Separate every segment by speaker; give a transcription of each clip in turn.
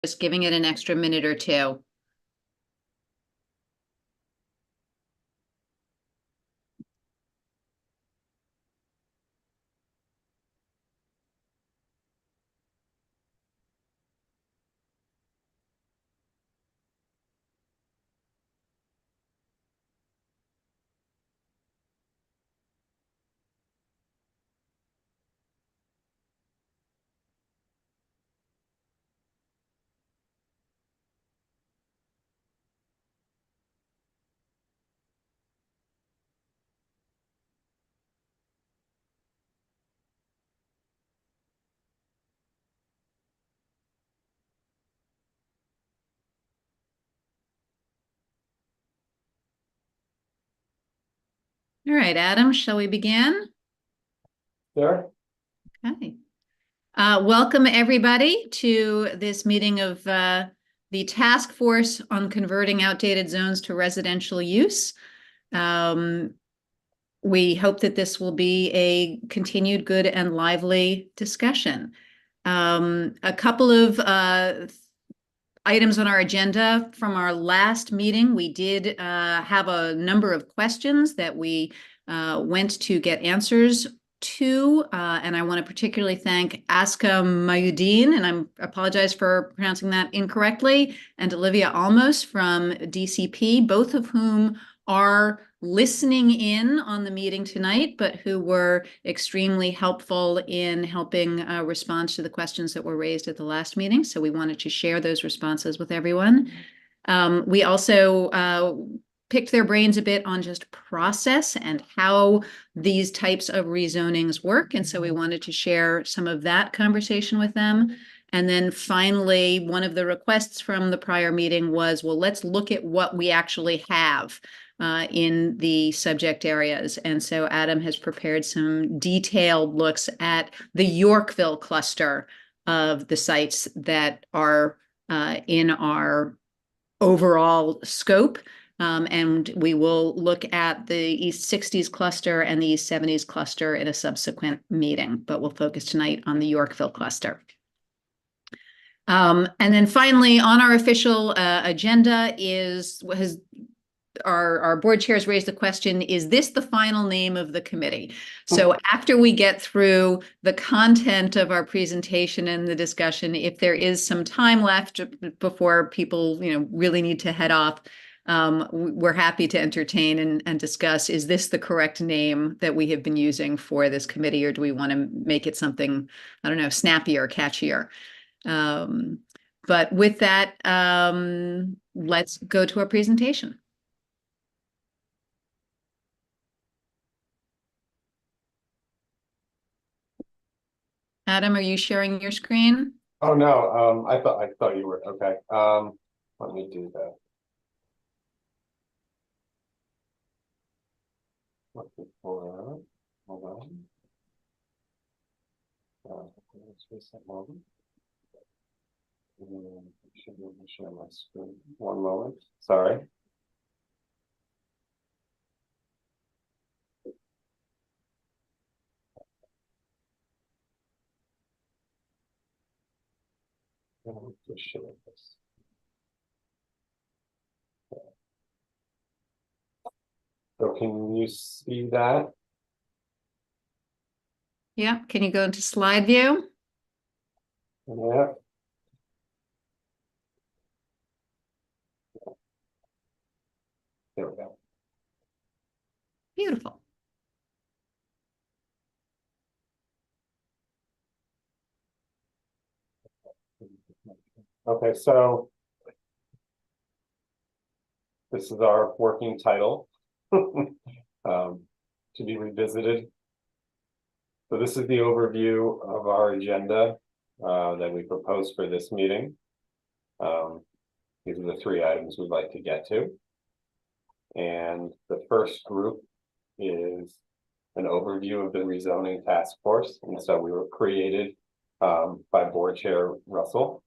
Speaker 1: Just giving it an extra minute or two. All right, Adam, shall we begin?
Speaker 2: Sure.
Speaker 1: Okay. Welcome everybody to this meeting of the Task Force on Converting Outdated Zones to Residential Use. We hope that this will be a continued good and lively discussion. A couple of items on our agenda from our last meeting. We did have a number of questions that we went to get answers to, and I want to particularly thank Aska Mayudin, and I apologize for pronouncing that incorrectly, and Olivia Almos from DCP, both of whom are listening in on the meeting tonight, but who were extremely helpful in helping respond to the questions that were raised at the last meeting. So we wanted to share those responses with everyone. We also picked their brains a bit on just process and how these types of rezonings work. And so we wanted to share some of that conversation with them. And then finally, one of the requests from the prior meeting was, well, let's look at what we actually have in the subject areas. And so Adam has prepared some detailed looks at the Yorkville cluster of the sites that are in our overall scope. And we will look at the East 60s cluster and the East 70s cluster in a subsequent meeting, but we'll focus tonight on the Yorkville cluster. And then finally, on our official agenda has our board chairs raised the question, is this the final name of the committee? So after we get through the content of our presentation and the discussion, if there is some time left before people, really need to head off, we're happy to entertain and discuss, is this the correct name that we have been using for this committee, or do we want to make it something, I don't know, snappier, catchier? But with that, let's go to our presentation. Adam, are you sharing your screen?
Speaker 2: Oh no, I thought you were okay. Let me do that. Hold on. Let's reset moment. I should be able to share my screen. One moment. Sorry. Just share this. So can you see that?
Speaker 1: Yeah, can you go into slide view?
Speaker 2: Yeah. There we go.
Speaker 1: Beautiful.
Speaker 2: Okay, so this is our working title to be revisited. So this is the overview of our agenda that we proposed for this meeting. These are the three items we'd like to get to. And the first group is an overview of the rezoning task force. And so we were created by Board Chair Russell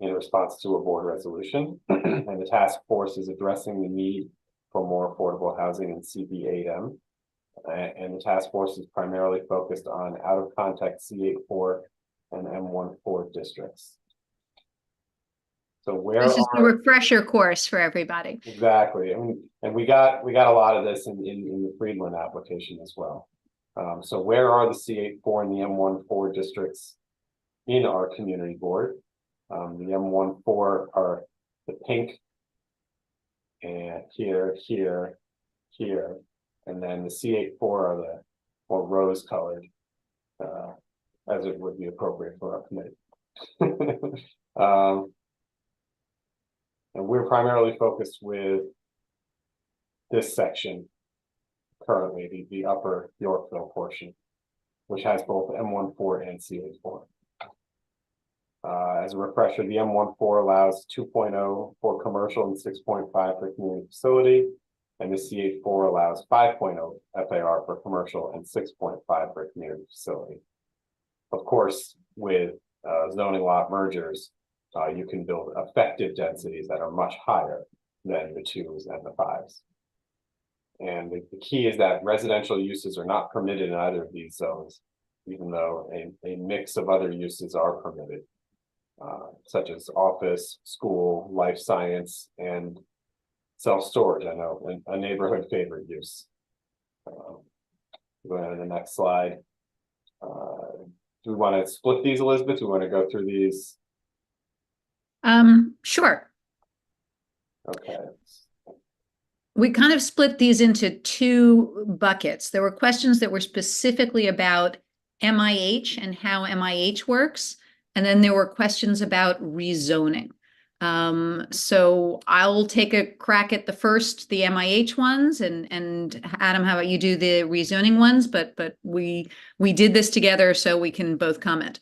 Speaker 2: in response to a board resolution. And the task force is addressing the need for more affordable housing in CB8M. And the task force is primarily focused on out-of-context C84 and M14 districts. So where
Speaker 1: This is the
Speaker 2: are
Speaker 1: refresher course for everybody.
Speaker 2: exactly, and we got a lot of this in the Friedland application as well. So where are the C8-4 and the M14 districts in our community board? The M14 are the pink, and here, and then the C8-4 are the more rose colored, as it would be appropriate for our committee. And we're primarily focused with this section currently, the upper Yorkville portion, which has both M14 and C8-4. As a refresher, the M14 allows 2.0 for commercial and 6.5 for community facility, and the C8-4 allows 5.0 FAR for commercial and 6.5 for community facility. Of course, with zoning lot mergers, you can build effective densities that are much higher than the 2s and the 5s. And the key is that residential uses are not permitted in either of these zones, even though a mix of other uses are permitted, such as office, school, life science, and self-storage. I know a neighborhood favorite use. Go on to the next slide. Do we want to split these, Elizabeth? Do we want to go through these?
Speaker 1: Sure.
Speaker 2: Okay.
Speaker 1: We kind of split these into two buckets. There were questions that were specifically about MIH and how MIH works, and then there were questions about rezoning. So I'll take a crack at the MIH ones, and Adam, how about you do the rezoning ones? But we did this together, so we can both comment.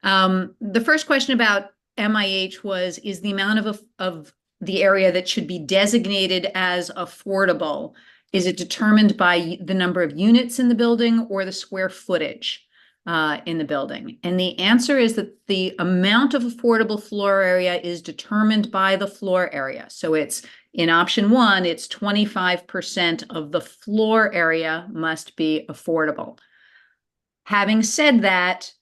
Speaker 1: The first question about MIH is the amount of the area that should be designated as affordable, is it determined by the number of units in the building or the square footage in the building? And the answer is that the amount of affordable floor area is determined by the floor area. So it's in option 1, it's 25% of the floor area must be affordable. Having said that,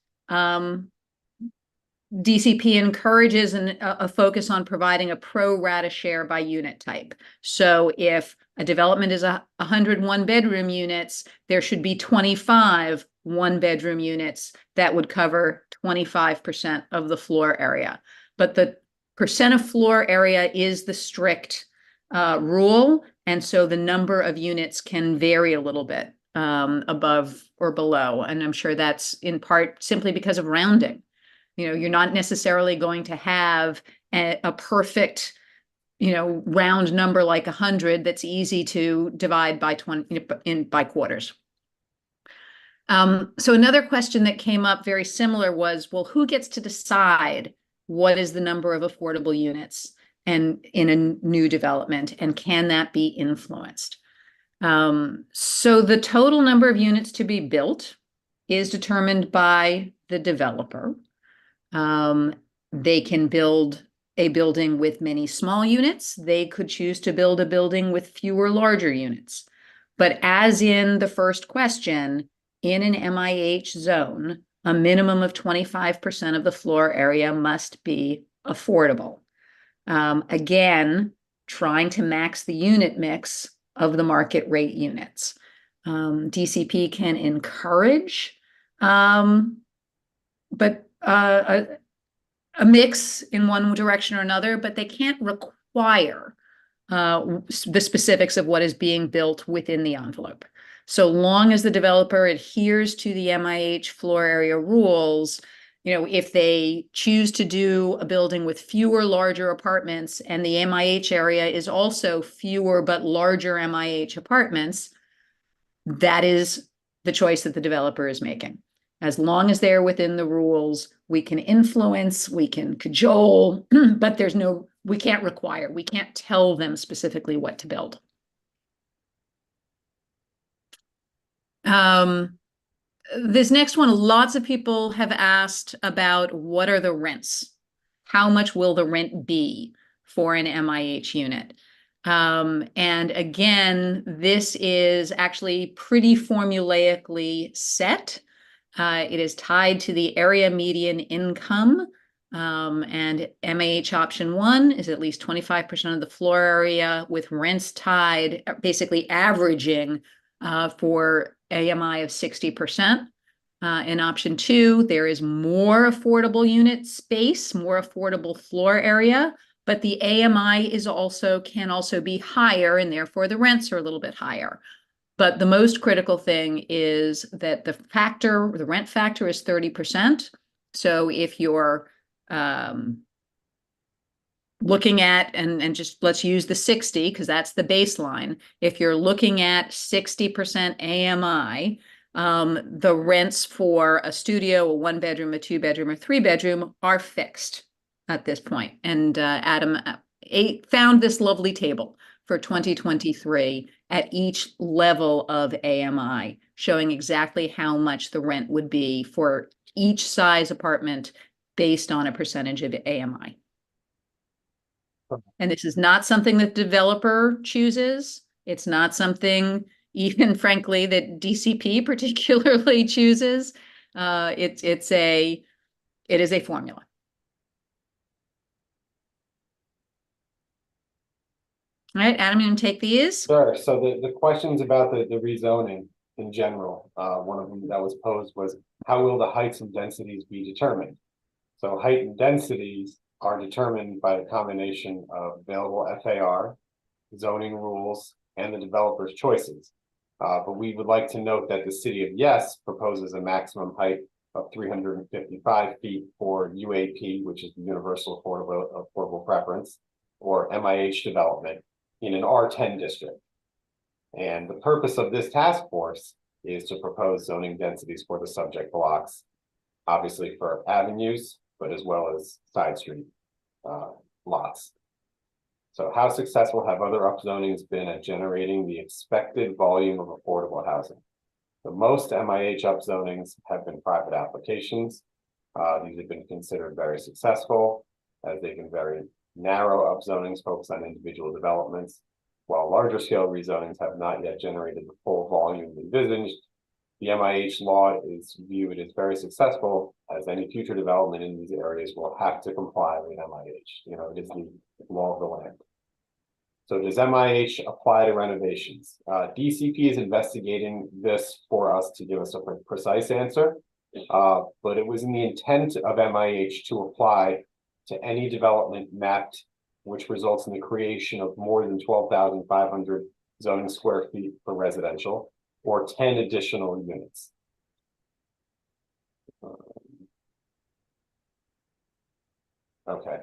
Speaker 1: DCP encourages a focus on providing a pro rata share by unit type. So if a development is 100 one-bedroom units, there should be 25 one-bedroom units that would cover 25% of the floor area. But the percent of floor area is the strict rule, and so the number of units can vary a little bit above or below. And I'm sure that's in part simply because of rounding. You know, you're not necessarily going to have a perfect, round number like 100 that's easy to divide by 20 by quarters. So another question that came up very similar was, well, who gets to decide what is the number of affordable units and in a new development, and can that be influenced? So the total number of units to be built is determined by the developer. They can build a building with many small units. They could choose to build a building with fewer larger units. But as in the first question, in an MIH zone, a minimum of 25% of the floor area must be affordable. Again, trying to max the unit mix of the market rate units. DCP can encourage, but a mix in one direction or another, but they can't require the specifics of what is being built within the envelope. So long as the developer adheres to the MIH floor area rules, if they choose to do a building with fewer larger apartments and the MIH area is also fewer but larger MIH apartments, that is the choice that the developer is making. As long as they're within the rules, we can influence, we can cajole, but we can't require, we can't tell them specifically what to build. This next one, lots of people have asked about what are the rents? How much will the rent be for an MIH unit? And again, this is actually pretty formulaically set. It is tied to the area median income And MAH option 1 is at least 25% of the floor area with rents tied, basically averaging for AMI of 60%. In option 2, there is more affordable unit space, more affordable floor area, but the AMI can also be higher, and therefore the rents are a little bit higher. But the most critical thing is that the rent factor is 30%. So if you're looking at, and just let's use the 60 because that's the baseline. If you're looking at 60% AMI, the rents for a studio, a 1-bedroom, a 2-bedroom, or 3-bedroom are fixed at this point. And Adam found this lovely table for 2023 at each level of AMI, showing exactly how much the rent would be for each size apartment based on a percentage of AMI. And this is not something that developer chooses. It's not something, even frankly, that DCP particularly chooses. It is a formula. All right, Adam, you can take these.
Speaker 2: Sure. So the questions about the rezoning in general, one of them that was posed was, how will the heights and densities be determined? So height and densities are determined by a combination of available FAR, zoning rules, and the developer's choices. But we would like to note that the city of Yes proposes a maximum height of 355 feet for UAP, which is the Universal Affordable Preference, or MIH development in an R10 district. And the purpose of this task force is to propose zoning densities for the subject blocks, obviously for avenues, but as well as side street lots. So how successful have other upzonings been at generating the expected volume of affordable housing? The most MIH upzonings have been private applications. These have been considered very successful, as they've been very narrow upzonings focused on individual developments, while larger scale rezonings have not yet generated the full volume envisaged. The MIH law is viewed as very successful, as any future development in these areas will have to comply with MIH. It is the law of the land. So does MIH apply to renovations? DCP is investigating this for us to give us a precise answer, but it was in the intent of MIH to apply to any development mapped, which results in the creation of more than 12,500 zoning square feet for residential, or 10 additional units. Okay,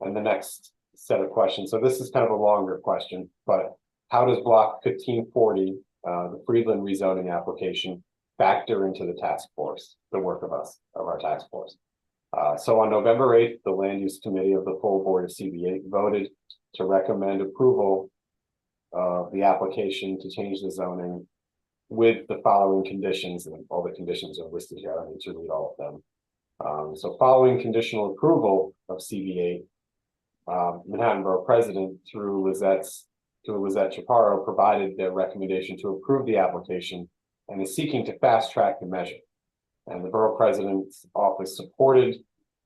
Speaker 2: and the next set of questions. So this is kind of a longer question, but how does Block 1540, the Friedland rezoning application, factor into the task force, the work of our task force? So on November 8th, the Land Use Committee of the full board of CB8 voted to recommend approval of the application to change the zoning with the following conditions, and all the conditions are listed here. I don't need to read all of them. So following conditional approval of CB8, Manhattan Borough President through Lizette Chaparro provided their recommendation to approve the application and is seeking to fast track the measure. And the Borough President's office supported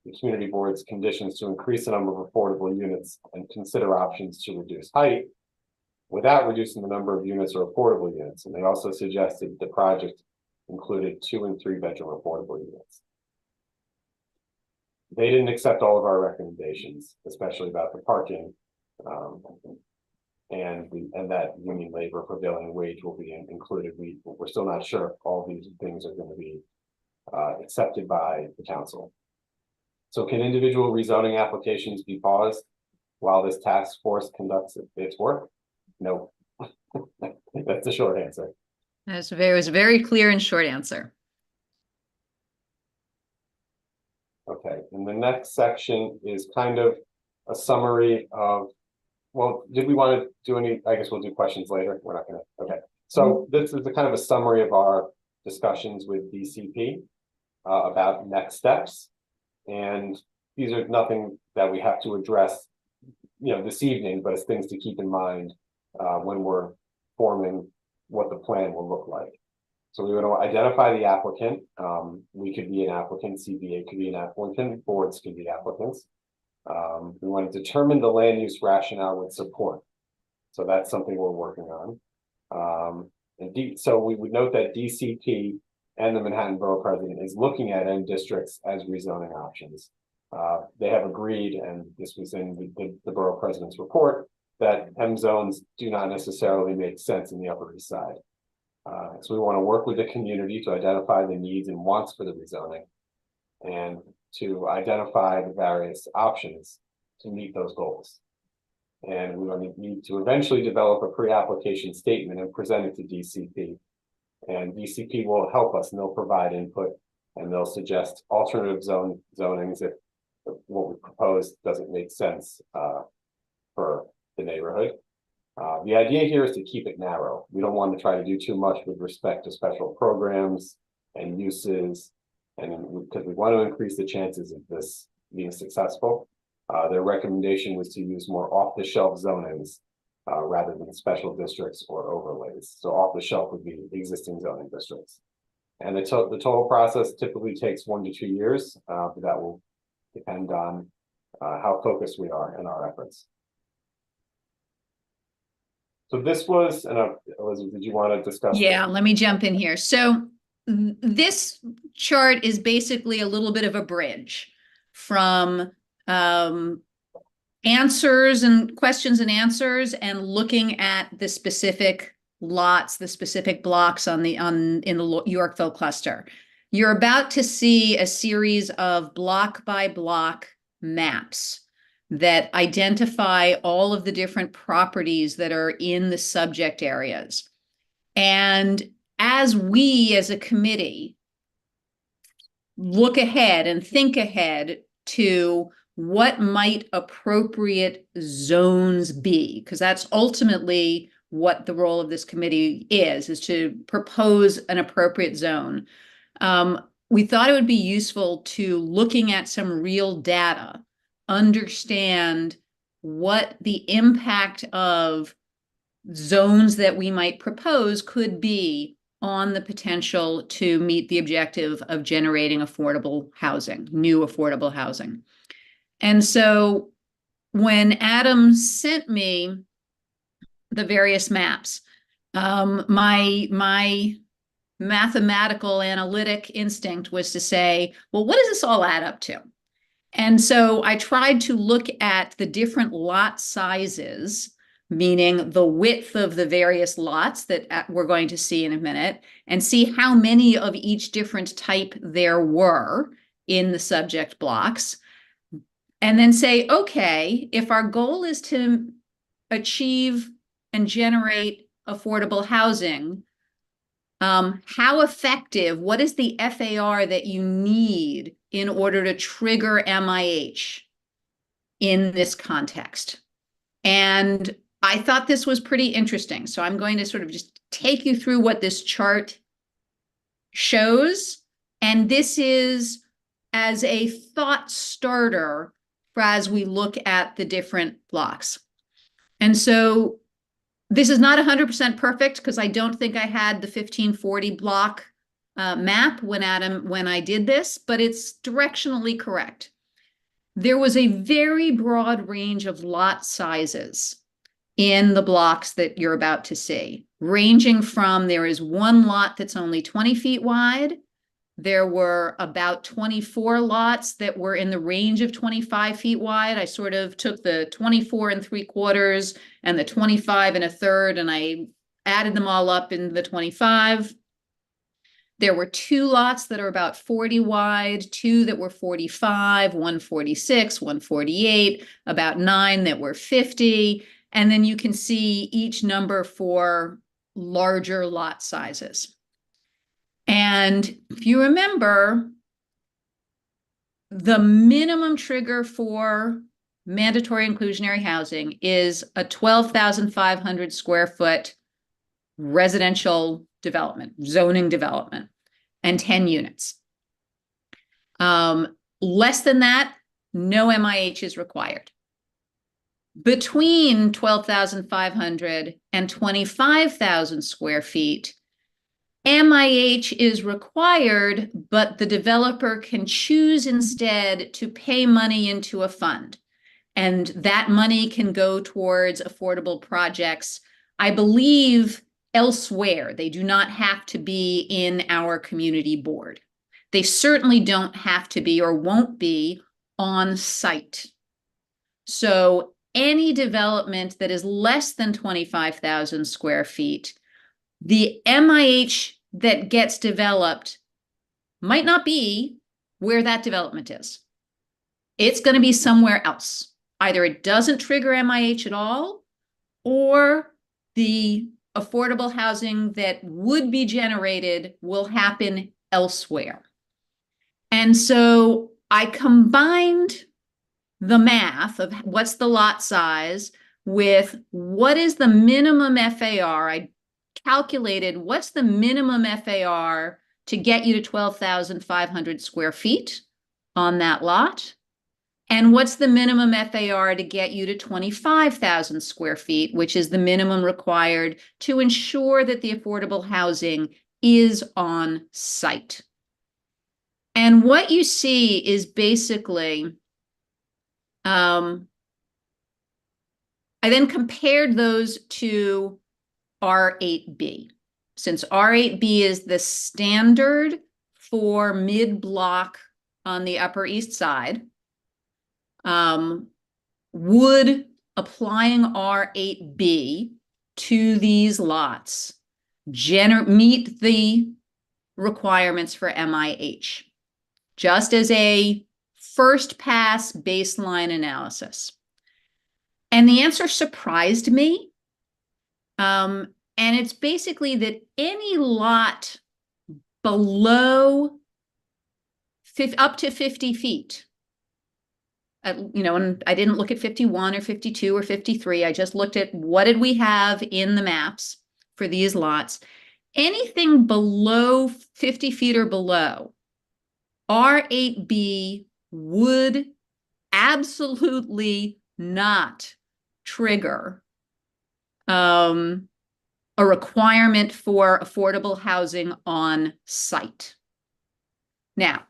Speaker 2: the community board's conditions to increase the number of affordable units and consider options to reduce height without reducing the number of units or affordable units. And they also suggested the project included 2- and 3-bedroom affordable units. They didn't accept all of our recommendations, especially about the parking, and that union labor prevailing wage will be included. We're still not sure if all these things are going to be accepted by the council. So can individual rezoning applications be paused while this task force conducts its work? No. That's the short answer.
Speaker 1: It was a very clear and short answer.
Speaker 2: Okay, and the next section is kind of a summary of, well, did we want to do any, I guess we'll do questions later. We're not going to, okay. So this is the kind of a summary of our discussions with DCP about next steps. And these are nothing that we have to address, this evening, but it's things to keep in mind when we're forming what the plan will look like. So we want to identify the applicant. We could be an applicant, CBA could be an applicant, boards could be applicants. We want to determine the land use rationale with support. So that's something we're working on. So we would note that DCP and the Manhattan Borough President is looking at M districts as rezoning options. They have agreed, and this was in the Borough President's report, that M zones do not necessarily make sense in the Upper East Side. So we want to work with the community to identify the needs and wants for the rezoning and to identify the various options to meet those goals. And we will need to eventually develop a pre-application statement and present it to DCP. And DCP will help us, and they'll provide input, and they'll suggest alternative zonings if what we propose doesn't make sense for the neighborhood. The idea here is to keep it narrow. We don't want to try to do too much with respect to special programs and uses, and because we want to increase the chances of this being successful. Their recommendation was to use more off-the-shelf zonings rather than special districts or overlays. So off-the-shelf would be existing zoning districts. And the total process typically takes 1 to 2 years, but that will depend on how focused we are in our efforts. So this was, and Elizabeth, did you want to discuss?
Speaker 1: Yeah, let me jump in here. So this chart is basically a little bit of a bridge from answers and questions and answers, and looking at the specific lots, the specific blocks in the Yorkville cluster. You're about to see a series of block by block maps that identify all of the different properties that are in the subject areas. And as we as a committee look ahead and think ahead to what might appropriate zones be, because that's ultimately what the role of this committee is to propose an appropriate zone. We thought it would be useful to, looking at some real data, understand what the impact of zones that we might propose could be on the potential to meet the objective of generating affordable housing, new affordable housing. And so when Adam sent me the various maps, my mathematical analytic instinct was to say, well, what does this all add up to? And so I tried to look at the different lot sizes, meaning the width of the various lots that we're going to see in a minute, and see how many of each different type there were in the subject blocks. And then say, okay, if our goal is to achieve and generate affordable housing, how effective, what is the FAR that you need in order to trigger MIH in this context? And I thought this was pretty interesting. So I'm going to sort of just take you through what this chart shows. And this is as a thought starter for as we look at the different blocks. And so this is not 100% perfect, because I don't think I had the 1540 block map when I did this, but it's directionally correct. There was a very broad range of lot sizes in the blocks that you're about to see, ranging from, there is one lot that's only 20 feet wide. There were about 24 lots that were in the range of 25 feet wide. I sort of took the 24 3/4 and the 25 1/3, and I added them all up in the 25. There were 2 lots that are about 40 wide, 2 that were 45, 146, 148, about 9 that were 50. And then you can see each number for larger lot sizes. And if you remember, the minimum trigger for mandatory inclusionary housing is a 12,500 square foot residential development, zoning development, and 10 units. Less than that, no MIH is required. Between 12,500 and 25,000 square feet, MIH is required, but the developer can choose instead to pay money into a fund. And that money can go towards affordable projects, I believe, elsewhere. They do not have to be in our community board. They certainly don't have to be or won't be on site. So any development that is less than 25,000 square feet, the MIH that gets developed might not be where that development is. It's going to be somewhere else. Either it doesn't trigger MIH at all, or the affordable housing that would be generated will happen elsewhere. And so I combined the math of what's the lot size with what is the minimum FAR. I calculated what's the minimum FAR to get you to 12,500 square feet on that lot. And what's the minimum FAR to get you to 25,000 square feet, which is the minimum required to ensure that the affordable housing is on site. And what you see is basically, I then compared those to R8B. Since R8B is the standard for mid-block on the Upper East Side, would applying R8B to these lots meet the requirements for MIH, just as a first pass baseline analysis? And the answer surprised me. And it's basically that any lot below up to 50 feet, and I didn't look at 51 or 52 or 53. I just looked at what did we have in the maps for these lots. Anything below 50 feet or below, R8B would absolutely not trigger a requirement for affordable housing on site. Now,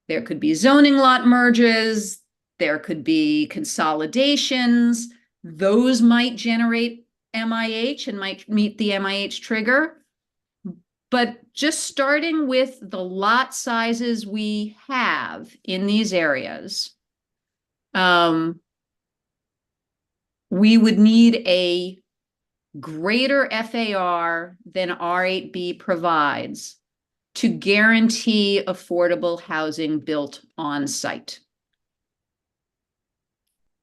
Speaker 1: there could be zoning lot merges, there could be consolidations. Those might generate MIH and might meet the MIH trigger. But just starting with the lot sizes we have in these areas, we would need a greater FAR than R8B provides to guarantee affordable housing built on site.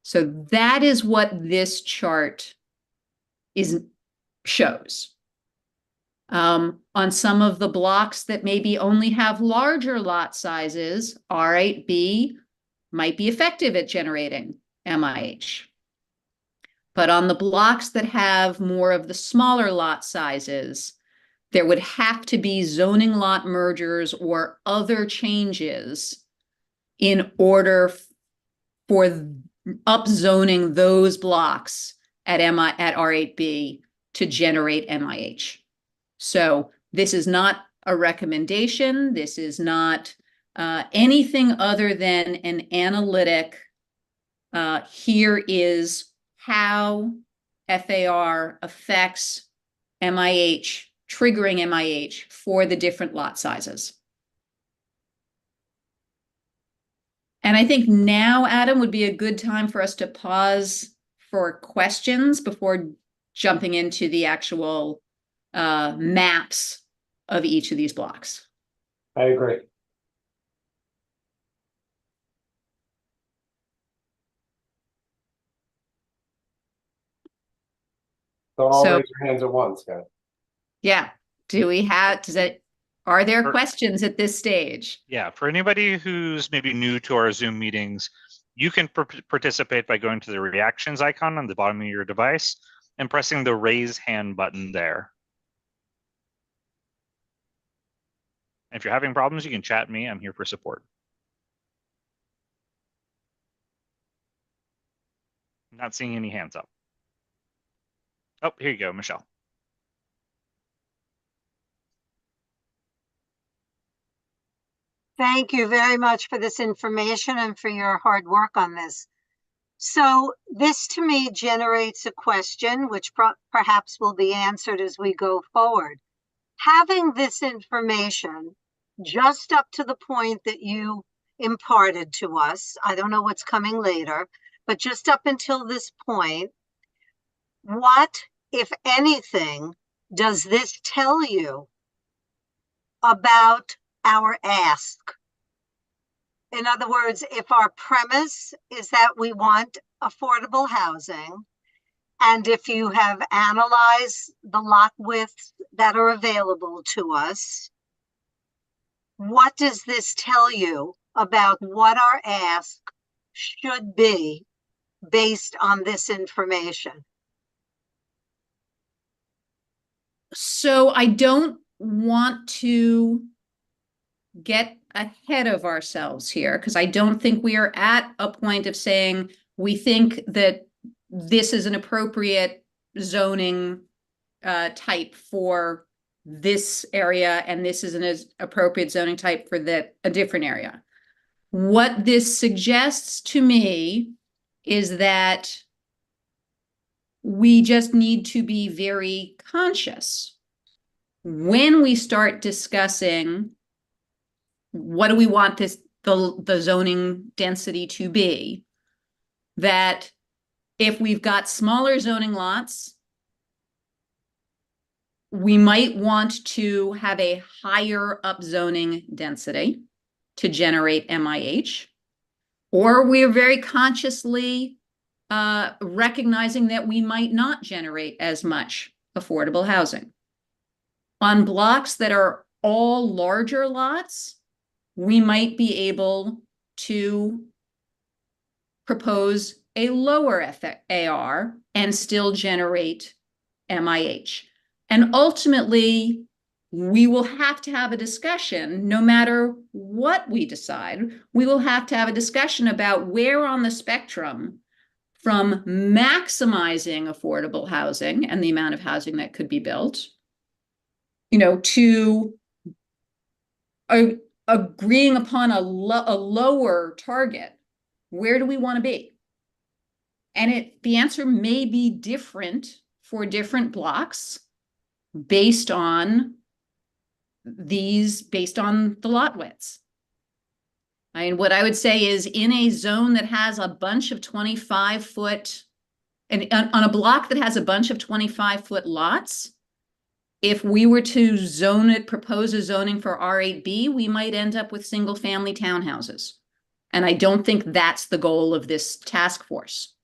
Speaker 1: So that is what this chart shows. On some of the blocks that maybe only have larger lot sizes, R8B might be effective at generating MIH. But on the blocks that have more of the smaller lot sizes, there would have to be zoning lot mergers or other changes in order for upzoning those blocks at R8B to generate MIH. So this is not a recommendation. This is not anything other than an analytic. Here is how FAR affects MIH, triggering MIH for the different lot sizes. And I think now, Adam, would be a good time for us to pause for questions before jumping into the actual maps of each of these blocks.
Speaker 2: I agree. Don't all raise your hands at once, guys.
Speaker 1: Yeah. Are there questions at this stage?
Speaker 3: Yeah, for anybody who's maybe new to our Zoom meetings, you can participate by going to the reactions icon on the bottom of your device and pressing the raise hand button there. If you're having problems, you can chat me. I'm here for support. I'm not seeing any hands up. Oh, here you go, Michelle.
Speaker 4: Thank you very much for this information and for your hard work on this. So this to me generates a question which perhaps will be answered as we go forward. Having this information just up to the point that you imparted to us, I don't know what's coming later, but just up until this point, what, if anything, does this tell you about our ask? In other words, if our premise is that we want affordable housing, and if you have analyzed the lot widths that are available to us, what does this tell you about what our ask should be based on this information?
Speaker 1: So I don't want to get ahead of ourselves here, because I don't think we are at a point of saying we think that this is an appropriate zoning type for this area, and this is an appropriate zoning type for a different area. What this suggests to me is that we just need to be very conscious when we start discussing what do we want the zoning density to be, that if we've got smaller zoning lots, we might want to have a higher upzoning density to generate MIH, or we're very consciously recognizing that we might not generate as much affordable housing. On blocks that are all larger lots, we might be able to propose a lower AR and still generate MIH. And ultimately, we will have to have a discussion, no matter what we decide, we will have to have a discussion about where on the spectrum from maximizing affordable housing and the amount of housing that could be built, to agreeing upon a lower target. Where do we want to be? And the answer may be different for different blocks based on the lot widths. I mean, what I would say is, in a zone that has a bunch of 25-foot, and on a block that has a bunch of 25-foot lots, if we were to propose a zoning for R8B, we might end up with single-family townhouses. And I don't think that's the goal of this task force.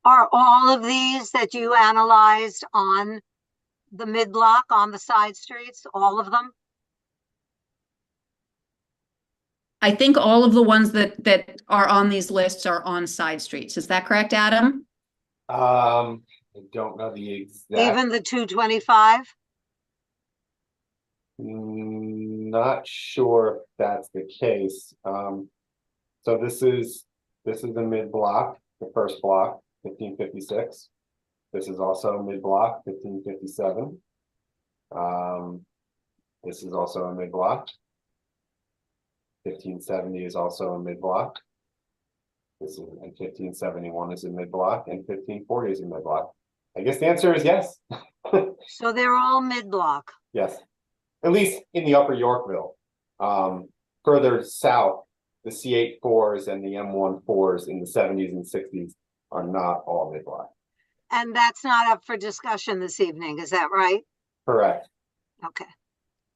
Speaker 4: Are all of these that you analyzed on the mid-block, on the side streets, all of them?
Speaker 1: I think all of the ones that are on these lists are on side streets. Is that correct, Adam?
Speaker 2: I don't know the exact.
Speaker 4: Even the 225?
Speaker 2: Not sure if that's the case. So this is the mid block, the first block, 1556. This is also mid block, 1557. This is also a mid block. 1570 is also a mid block. This is, and 1571 is a mid block, and 1540 is a mid block. I guess the answer is yes.
Speaker 4: So they're all mid-block.
Speaker 2: Yes, at least in the upper Yorkville. Further south, the C8-4s and the M14s in the 70s and 60s are not all mid-block.
Speaker 4: And that's not up for discussion this evening, is that right?
Speaker 2: Correct.
Speaker 4: Okay.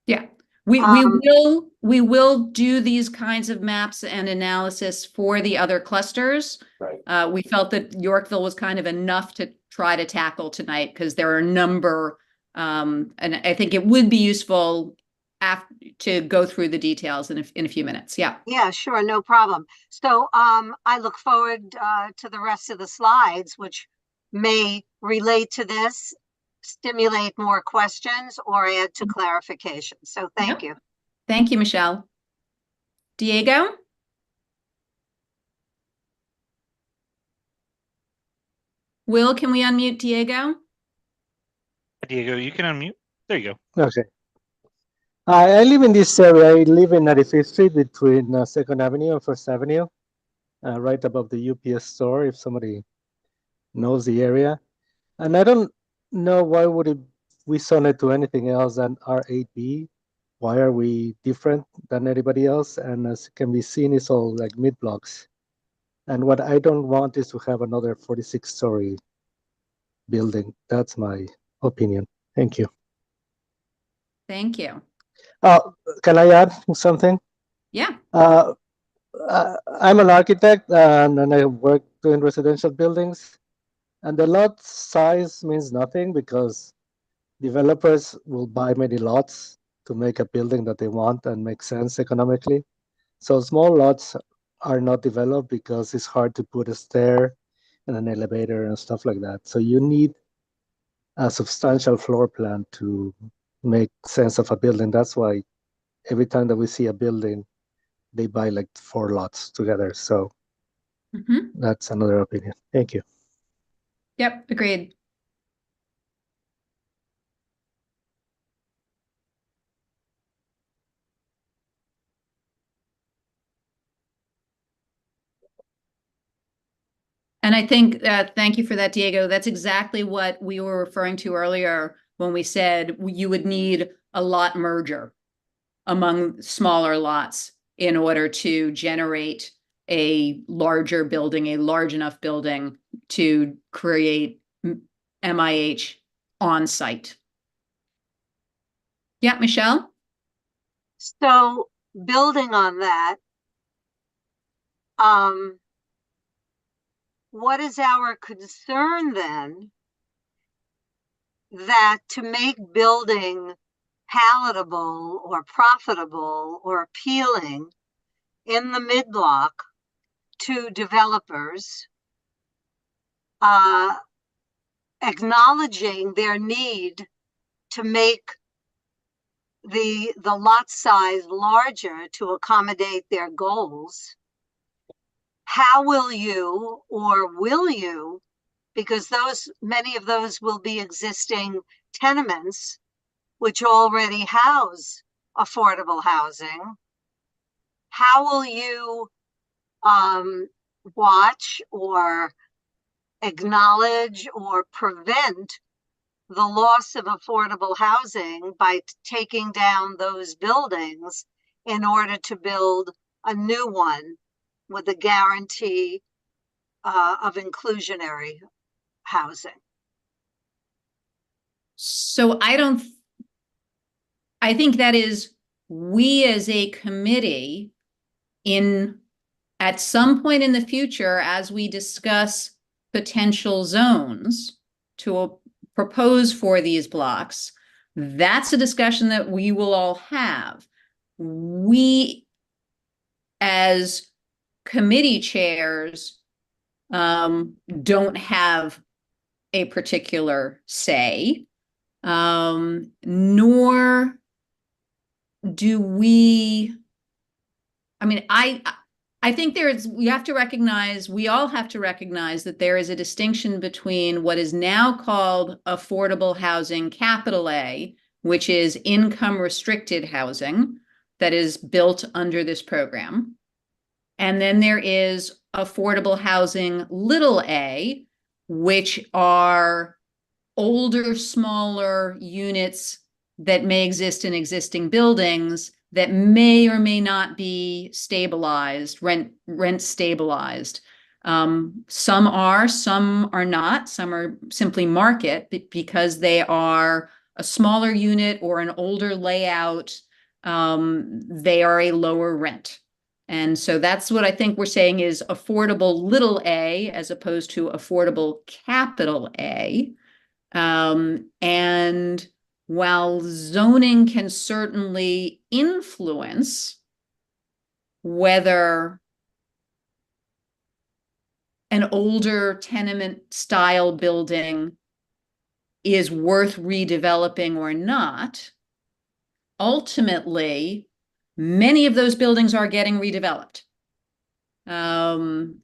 Speaker 1: Yeah. We will do these kinds of maps and analysis for the other clusters.
Speaker 2: Right.
Speaker 1: We felt that Yorkville was kind of enough to try to tackle tonight, because there are a number, and I think it would be useful to go through the details in a few minutes. Yeah.
Speaker 4: Yeah, sure, no problem. So I look forward to the rest of the slides, which may relate to this, stimulate more questions, or add to clarification. So thank you.
Speaker 1: Thank you, Michelle. Diego? Will, can we unmute Diego?
Speaker 3: Diego, you can unmute. There you go.
Speaker 5: Okay. I live in this area. I live in 95th Street between 2nd Avenue and 1st Avenue, right above the UPS store, if somebody knows the area. And I don't know why would we zone it to anything else than R8B. Why are we different than anybody else? And as can be seen, it's all like mid-blocks. And what I don't want is to have another 46-story building. That's my opinion. Thank you.
Speaker 1: Thank you.
Speaker 5: Can I add something?
Speaker 1: Yeah.
Speaker 5: I'm an architect and I work in residential buildings. And the lot size means nothing because developers will buy many lots to make a building that they want and make sense economically. So small lots are not developed because it's hard to put a stair and an elevator and stuff like that. So you need a substantial floor plan to make sense of a building. That's why every time that we see a building, they buy like 4 lots together. So that's another opinion. Thank you.
Speaker 1: Yep, agreed. And I think, thank you for that, Diego. That's exactly what we were referring to earlier when we said you would need a lot merger among smaller lots in order to generate a larger building, a large enough building to create MIH on site. Yeah, Michelle?
Speaker 4: So building on that, what is our concern then that to make building palatable or profitable or appealing in the mid-block to developers, acknowledging their need to make the lot size larger to accommodate their goals, how will you, or will you, because many of those will be existing tenements which already house affordable housing, how will you watch or acknowledge or prevent the loss of affordable housing by taking down those buildings in order to build a new one with a guarantee of inclusionary housing?
Speaker 1: So I think that is we as a committee at some point in the future, as we discuss potential zones to propose for these blocks, that's a discussion that we will all have. We, as committee chairs, don't have a particular say, nor do we. I mean, I think we all have to recognize that there is a distinction between what is now called affordable housing, capital A, which is income restricted housing that is built under this program. And then there is affordable housing, little a, which are older, smaller units that may exist in existing buildings that may or may not be stabilized, rent stabilized. Some are not. Some are simply market because they are a smaller unit or an older layout. They are a lower rent. And so that's what I think we're saying is affordable little a as opposed to affordable capital A. And while zoning can certainly influence whether an older tenement style building is worth redeveloping or not, ultimately, many of those buildings are getting redeveloped. And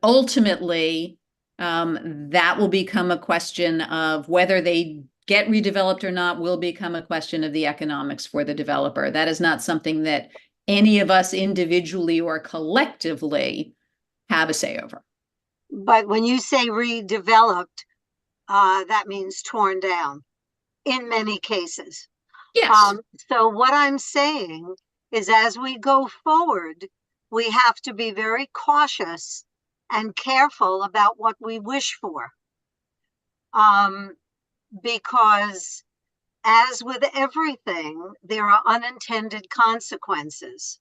Speaker 1: ultimately, that will become a question of whether they get redeveloped or not will become a question of the economics for the developer. That is not something that any of us individually or collectively have a say over.
Speaker 4: But when you say redeveloped, that means torn down in many cases.
Speaker 1: Yes.
Speaker 4: So what I'm saying is as we go forward, we have to be very cautious and careful about what we wish for. Because as with everything, there are unintended consequences.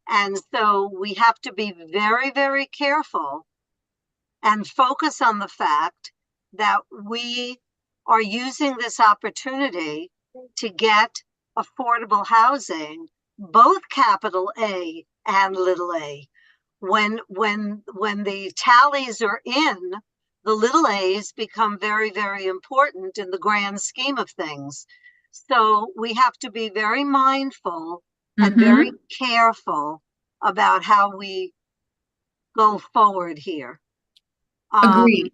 Speaker 4: And so we have to be very, very careful and focus on the fact that we are using this opportunity to get affordable housing, both capital A and little a. When the tallies are in, the little a's become very, very important in the grand scheme of things. So we have to be very mindful and very careful about how we go forward here.
Speaker 1: Agreed.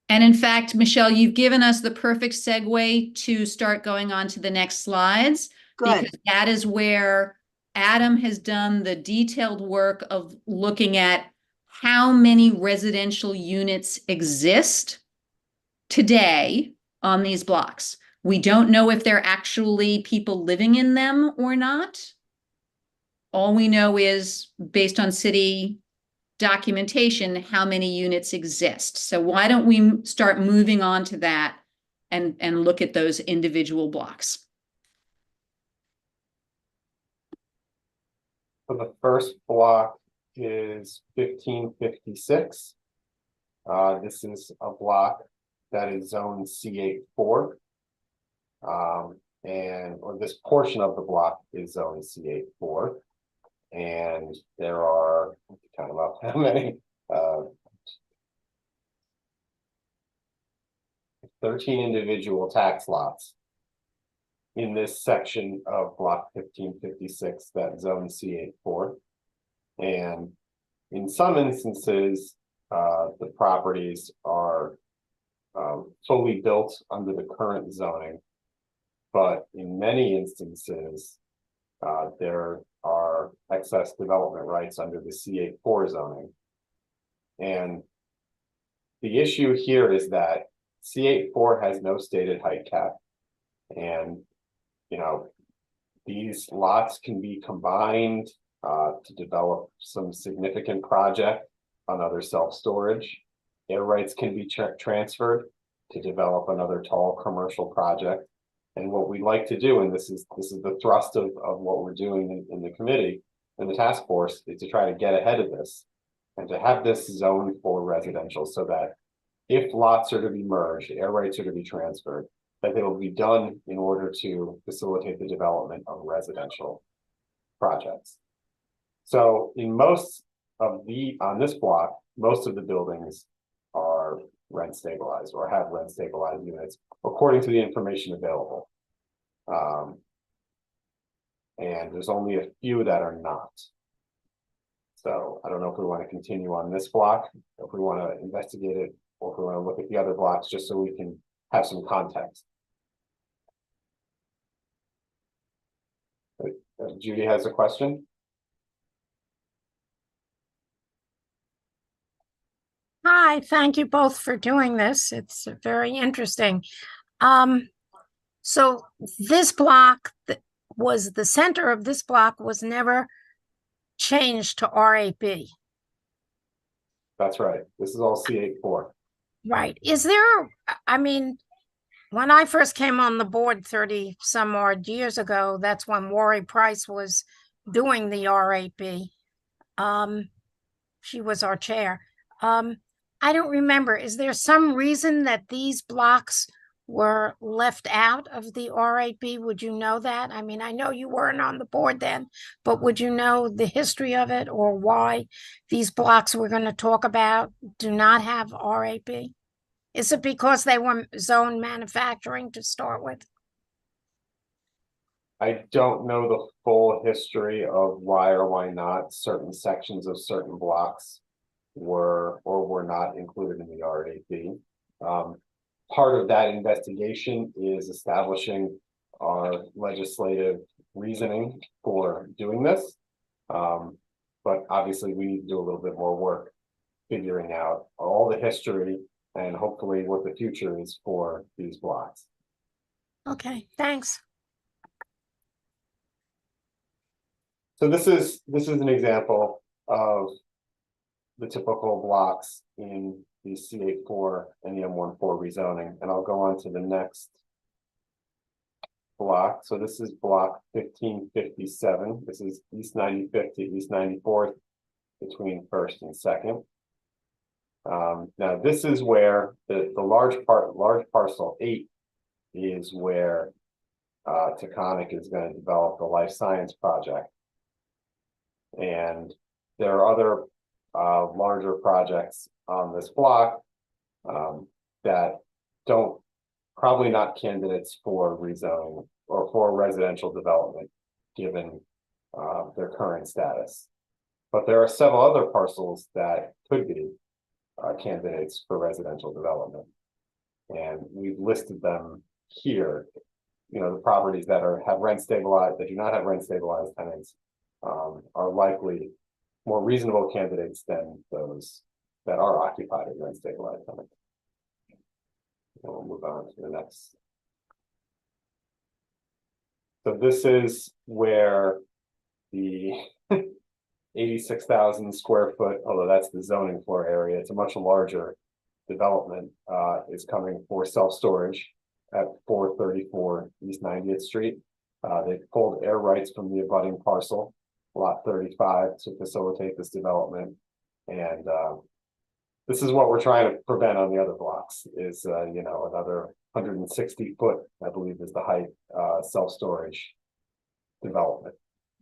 Speaker 1: And in fact, Michelle, you've given us the perfect segue to start going on to the next slides.
Speaker 4: Good.
Speaker 1: Because that is where Adam has done the detailed work of looking at how many residential units exist today on these blocks. We don't know if there are actually people living in them or not. All we know is, based on city documentation, how many units exist. So why don't we start moving on to that and look at those individual blocks?
Speaker 2: So the first block is 1556. This is a block that is zone C8-4. Or this portion of the block is zone C8-4. And there are, count about how many, 13 individual tax lots in this section of block 1556, that zone C8-4. And in some instances, the properties are fully built under the current zoning, but in many instances, there are excess development rights under the C8-4 zoning. And the issue here is that C8-4 has no stated height cap. And, you know, these lots can be combined to develop some significant project on other self-storage. Air rights can be transferred to develop another tall commercial project. And what we'd like to do, and this is the thrust of what we're doing in the committee and the task force, is to try to get ahead of this and to have this zone for residential, so that if lots are to be merged, air rights are to be transferred, that it'll be done in order to facilitate the development of residential projects. So in most of on this block, most of the buildings are rent stabilized or have rent stabilized units according to the information available. And there's only a few that are not. So I don't know if we want to continue on this block, if we want to investigate it, or if we want to look at the other blocks just so we can have some context. Judy has a question.
Speaker 6: Hi, thank you both for doing this. It's very interesting. So this block was the center of this block was never changed to RAB.
Speaker 2: That's right. This is all C8-4.
Speaker 6: Right. Is there, I mean, when I first came on the board 30 some odd years ago, that's when Worry Price was doing the RAB. She was our chair. I don't remember. Is there some reason that these blocks were left out of the RAB? Would you know that? I mean, I know you weren't on the board then, but would you know the history of it or why these blocks we're going to talk about do not have RAB? Is it because they were zone manufacturing to start with?
Speaker 2: I don't know the full history of why or why not certain sections of certain blocks were or were not included in the RAB. part of that investigation is establishing our legislative reasoning for doing this. But obviously we need to do a little bit more work figuring out all the history and hopefully what the future is for these blocks.
Speaker 6: Okay, thanks.
Speaker 2: So this is an example of the typical blocks in the C84 and the M14 rezoning, and I'll go on to the next block. So this is block 1557. This is East 95th to East 94th between 1st and 2nd. Now this is where the large parcel 8 is where Taconic is going to develop the life science project. And there are other larger projects on this block that probably not candidates for rezoning or for residential development, given their current status. But there are several other parcels that could be candidates for residential development. And we've listed them here. You know, the properties that have rent stabilized, that do not have rent stabilized tenants, are likely more reasonable candidates than those that are occupied at rent stabilized tenants. And we'll move on to the next. So this is where the 86,000 square foot, although that's the zoning floor area, it's a much larger development, is coming for self-storage at 434 East 90th Street. They pulled air rights from the abutting parcel, lot 35, to facilitate this development. And this is what we're trying to prevent on the other blocks is, you know, another 160 foot, I believe is the height, self-storage development.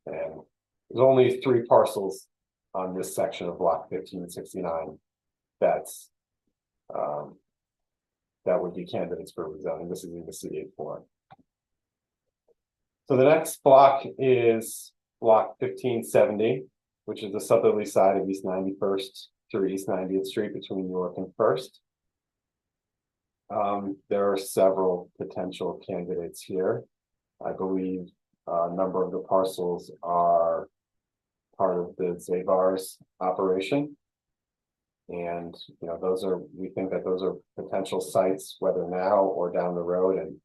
Speaker 2: And there's only 3 parcels on this section of block 1569 that's that would be candidates for rezoning. This is in the C84. So the next block is block 1570, which is the southerly side of East 91st through East 90th Street between York and First. There are several potential candidates here. I believe a number of the parcels are part of the Zavars operation. And, you know, we think that those are potential sites, whether now or down the road. And,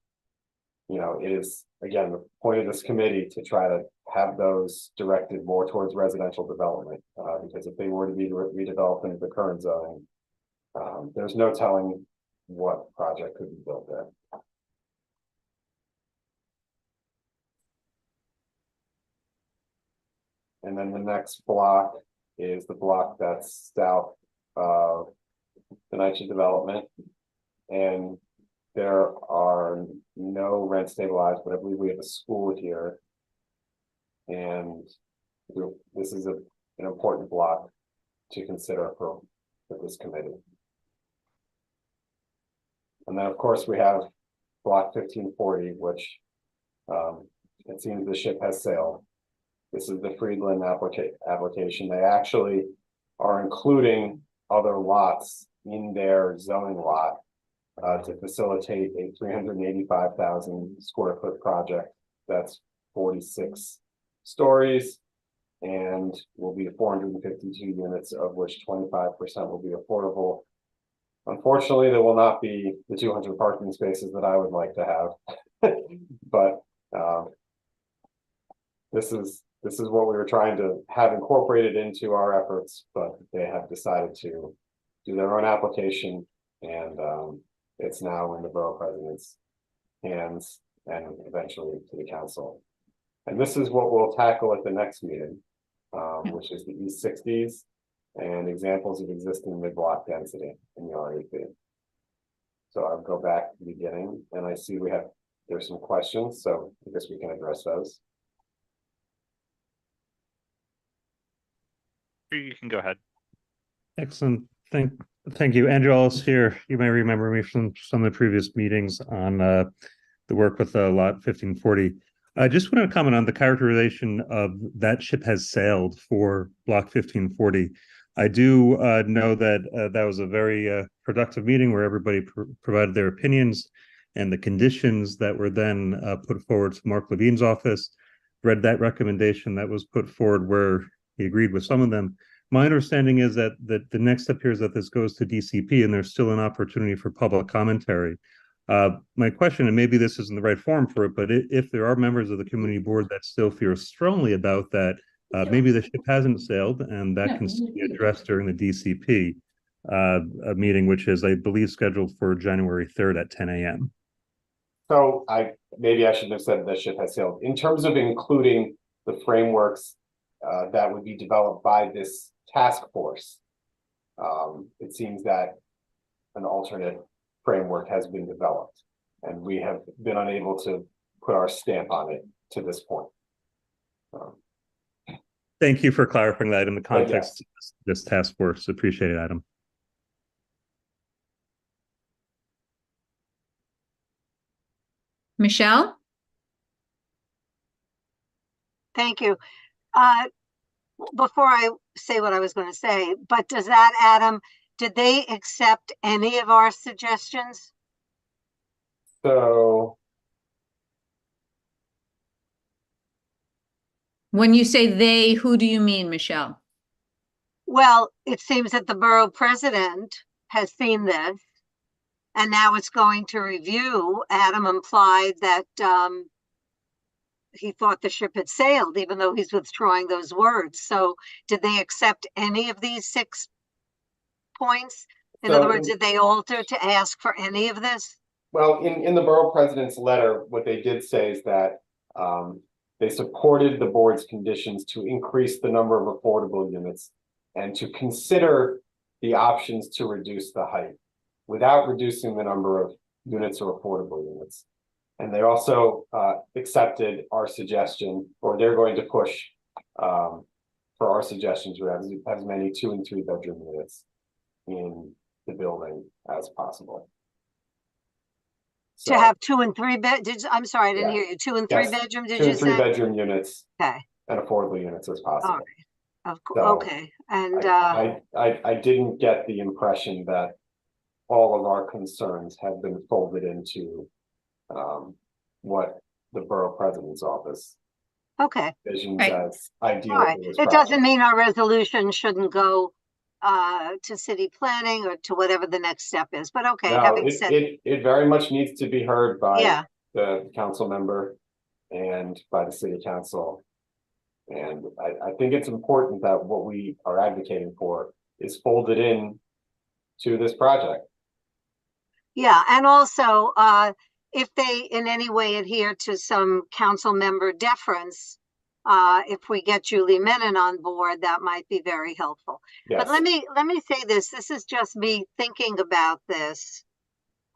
Speaker 2: you know, it is, again, the point of this committee to try to have those directed more towards residential development, because if they were to be redeveloped into the current zoning, there's no telling what project could be built there. And then the next block is the block that's south of the NYCHA development. And there are no rent stabilized, but I believe we have a school here. And this is an important block to consider for this committee. And then, of course, we have block 1540, which it seems the ship has sailed. This is the Friedland application. They actually are including other lots in their zoning lot to facilitate a 385,000 square foot project that's 46 stories and will be 452 units, of which 25% will be affordable. Unfortunately, there will not be the 200 parking spaces that I would like to have, but this is what we were trying to have incorporated into our efforts, but they have decided to do their own application, and it's now in the borough president's hands and eventually to the council. And this is what we'll tackle at the next meeting, which is the East 60s and examples of existing mid-block density in the RAP. So I'll go back to the beginning, and I see there's some questions, so I guess we can address those.
Speaker 3: You can go ahead.
Speaker 7: Excellent. Thank you. Andrew Ellis here. You may remember me from some of the previous meetings on the work with lot 1540. I just want to comment on the characterization of that ship has sailed for block 1540. I do know that that was a very productive meeting where everybody provided their opinions, and the conditions that were then put forward to Mark Levine's office. Read that recommendation that was put forward where he agreed with some of them. My understanding is that the next step here is that this goes to DCP, and there's still an opportunity for public commentary. My question, and maybe this isn't the right forum for it, but if there are members of the community board that still feel strongly about that, maybe the ship hasn't sailed, and that can be addressed during the DCP a meeting, which is, I believe, scheduled for January 3rd at 10 a.m.
Speaker 2: So maybe I shouldn't have said the ship has sailed. In terms of including the frameworks that would be developed by this task force, it seems that an alternate framework has been developed, and we have been unable to put our stamp on it to this point.
Speaker 7: Thank you for clarifying that in the context
Speaker 2: yes.
Speaker 7: of this task force. Appreciate it, Adam.
Speaker 1: Michelle?
Speaker 4: Thank you. Before I say what I was going to say, but does that, Adam, did they accept any of our suggestions?
Speaker 2: So
Speaker 1: When you say they, who do you mean, Michelle?
Speaker 4: Well, it seems that the borough president has seen this, and now it's going to review. Adam implied that he thought the ship had sailed, even though he's withdrawing those words. So did they accept any of these 6 points? In other words, did they alter to ask for any of this?
Speaker 2: Well, in the borough president's letter, what they did say is that they supported the board's conditions to increase the number of affordable units and to consider the options to reduce the height without reducing the number of units or affordable units. And they also accepted our suggestion, or they're going to push for our suggestion to have as many 2 and 3 bedroom units in the building as possible.
Speaker 4: To have 2 and 3 bed. I'm sorry, I didn't hear you. 2 and 3
Speaker 2: yes,
Speaker 4: bedroom. Did
Speaker 2: 2
Speaker 4: you
Speaker 2: and 3
Speaker 4: say?
Speaker 2: bedroom units?
Speaker 4: Okay.
Speaker 2: And affordable units as possible.
Speaker 4: All right. Of course.
Speaker 2: So,
Speaker 4: okay. And
Speaker 2: I didn't get the impression that all of our concerns have been folded into what the borough president's office
Speaker 4: okay.
Speaker 2: visions
Speaker 1: Right.
Speaker 2: as ideal.
Speaker 4: All right. It doesn't mean our resolution shouldn't go to city planning or to whatever the next step is. But okay,
Speaker 2: No,
Speaker 4: having said
Speaker 2: it very much needs to be heard by
Speaker 4: yeah.
Speaker 2: the council member and by the city council. And I think it's important that what we are advocating for is folded in to this project.
Speaker 4: Yeah, and also if they in any way adhere to some council member deference, if we get Julie Menon on board, that might be very helpful.
Speaker 2: Yes.
Speaker 4: But let me say this. This is just me thinking about this.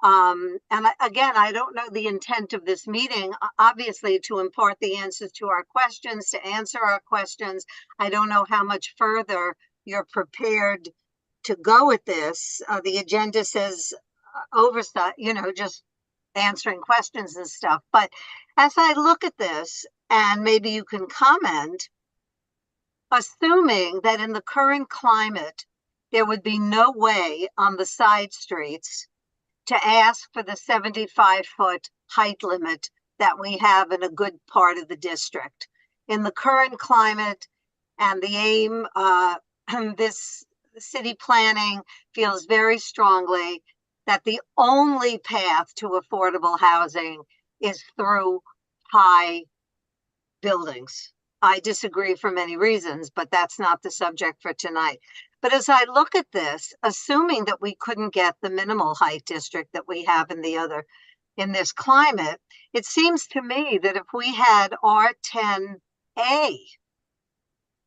Speaker 4: And again, I don't know the intent of this meeting, obviously to impart the answers to our questions, to answer our questions. I don't know how much further you're prepared to go with this. The agenda says oversight, just answering questions and stuff. But as I look at this, and maybe you can comment, assuming that in the current climate, there would be no way on the side streets to ask for the 75-foot height limit that we have in a good part of the district. In the current climate and the aim, this city planning feels very strongly that the only path to affordable housing is through high buildings. I disagree for many reasons, but that's not the subject for tonight. But as I look at this, assuming that we couldn't get the minimal height district that we have in this climate, it seems to me that if we had R10A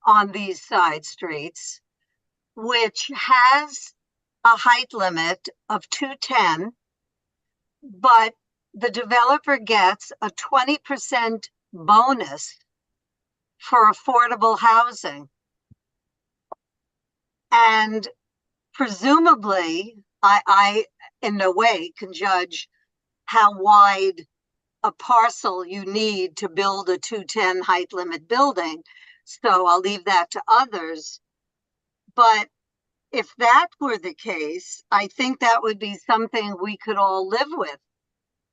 Speaker 4: on these side streets, which has a height limit of 210, but the developer gets a 20% bonus for affordable housing. And presumably, I in no way can judge how wide a parcel you need to build a 210 height limit building. So I'll leave that to others. But if that were the case, I think that would be something we could all live with.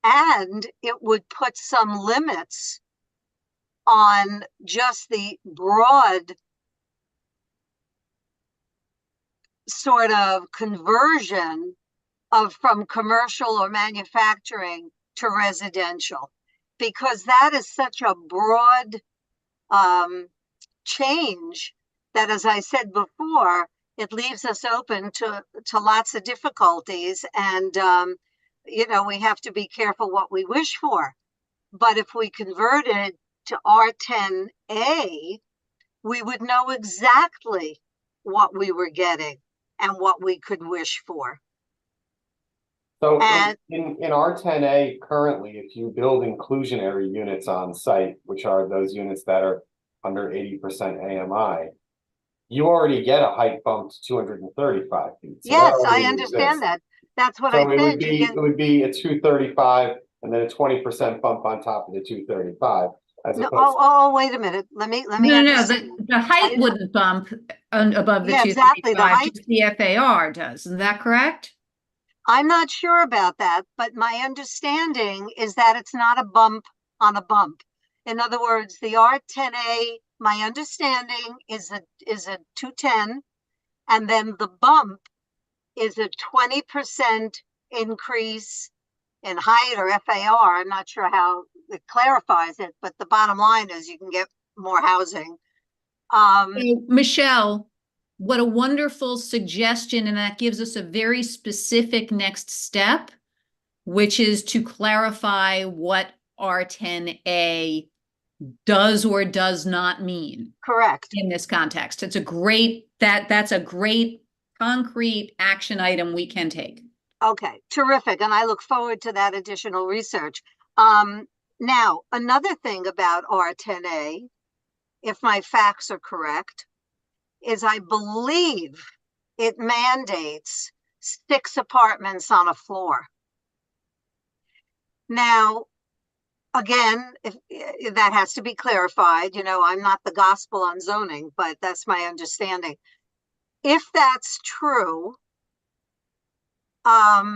Speaker 4: And it would put some limits on just the broad sort of conversion of from commercial or manufacturing to residential, because that is such a broad change that, as I said before, it leaves us open to lots of difficulties. And, we have to be careful what we wish for. But if we converted to R10A, we would know exactly what we were getting and what we could wish for.
Speaker 2: So
Speaker 4: And
Speaker 2: in R10A currently, if you build inclusionary units on site, which are those units that are under 80% AMI, you already get a height bump to 235 feet. So that
Speaker 4: yes, I
Speaker 2: already
Speaker 4: understand
Speaker 2: exists.
Speaker 4: that. That's what
Speaker 2: So
Speaker 4: I
Speaker 2: it would
Speaker 4: said.
Speaker 2: be it would be a 235 and then a 20% bump on top of the 235 as
Speaker 4: No,
Speaker 2: opposed
Speaker 4: wait a minute. Let me
Speaker 1: No, no,
Speaker 4: understand.
Speaker 1: the height wouldn't bump above the
Speaker 4: Yeah, exactly. The
Speaker 1: 235,
Speaker 4: height,
Speaker 1: just the FAR does. Isn't that correct?
Speaker 4: I'm not sure about that, but my understanding is that it's not a bump on a bump. In other words, the R10A, my understanding is a 210, and then the bump is a 20% increase in height or FAR. I'm not sure how it clarifies it, but the bottom line is you can get more housing.
Speaker 1: So, Michelle, what a wonderful suggestion, and that gives us a very specific next step, which is to clarify what R10A does or does not mean
Speaker 4: Correct.
Speaker 1: in this context. It's a great, that's a great concrete action item we can take.
Speaker 4: Okay, terrific. And I look forward to that additional research. Now, another thing about R10A, if my facts are correct, is I believe it mandates 6 apartments on a floor. Now, again, if that has to be clarified, I'm not the gospel on zoning, but that's my understanding. If that's true, how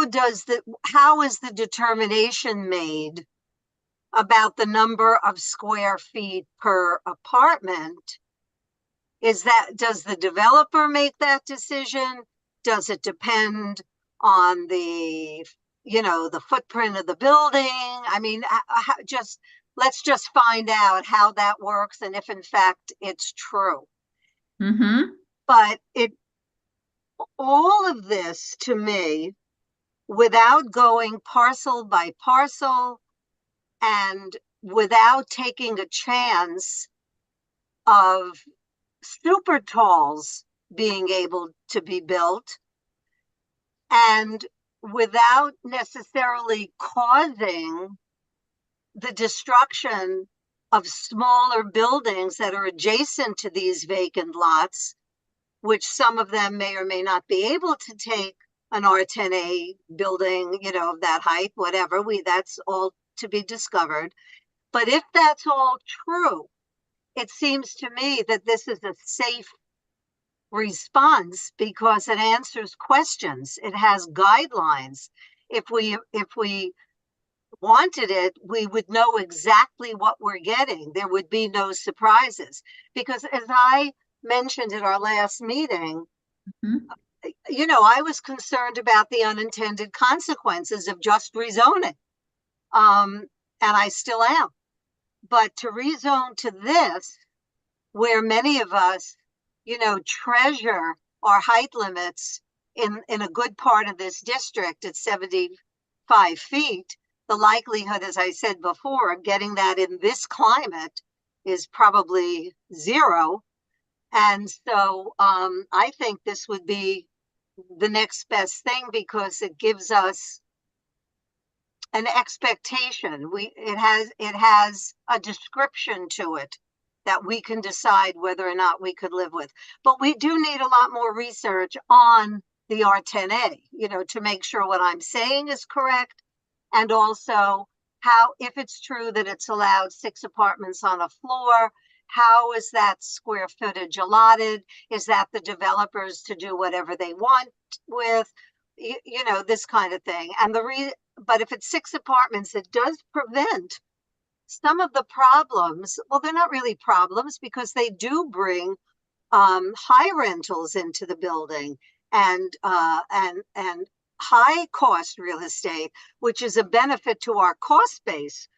Speaker 4: is the determination made about the number of square feet per apartment? Does the developer make that decision? Does it depend on the footprint of the building? I mean, let's just find out how that works and if in fact it's true.
Speaker 1: Mm-hmm.
Speaker 4: But all of this to me, without going parcel by parcel and without taking a chance of super talls being able to be built, and without necessarily causing the destruction of smaller buildings that are adjacent to these vacant lots, which some of them may or may not be able to take an R10A building, of that height, whatever, that's all to be discovered. But if that's all true, it seems to me that this is a safe response because it answers questions. It has guidelines. If we wanted it, we would know exactly what we're getting. There would be no surprises. Because as I mentioned at our last meeting, I was concerned about the unintended consequences of just rezoning. And I still am. But to rezone to this, where many of us, treasure our height limits in a good part of this district at 75 feet, the likelihood, as I said before, of getting that in this climate is probably 0. And so I think this would be the next best thing because it gives us an expectation. It has a description to it that we can decide whether or not we could live with. But we do need a lot more research on the R10A, to make sure what I'm saying is correct. And also if it's true that it's allowed 6 apartments on a floor, How is that square footage allotted? Is that the developers to do whatever they want with, you know, this kind of thing? And but if it's 6 apartments, it does prevent some of the problems. Well, they're not really problems because they do bring high rentals into the building and high cost real estate, which is a benefit to our cost base,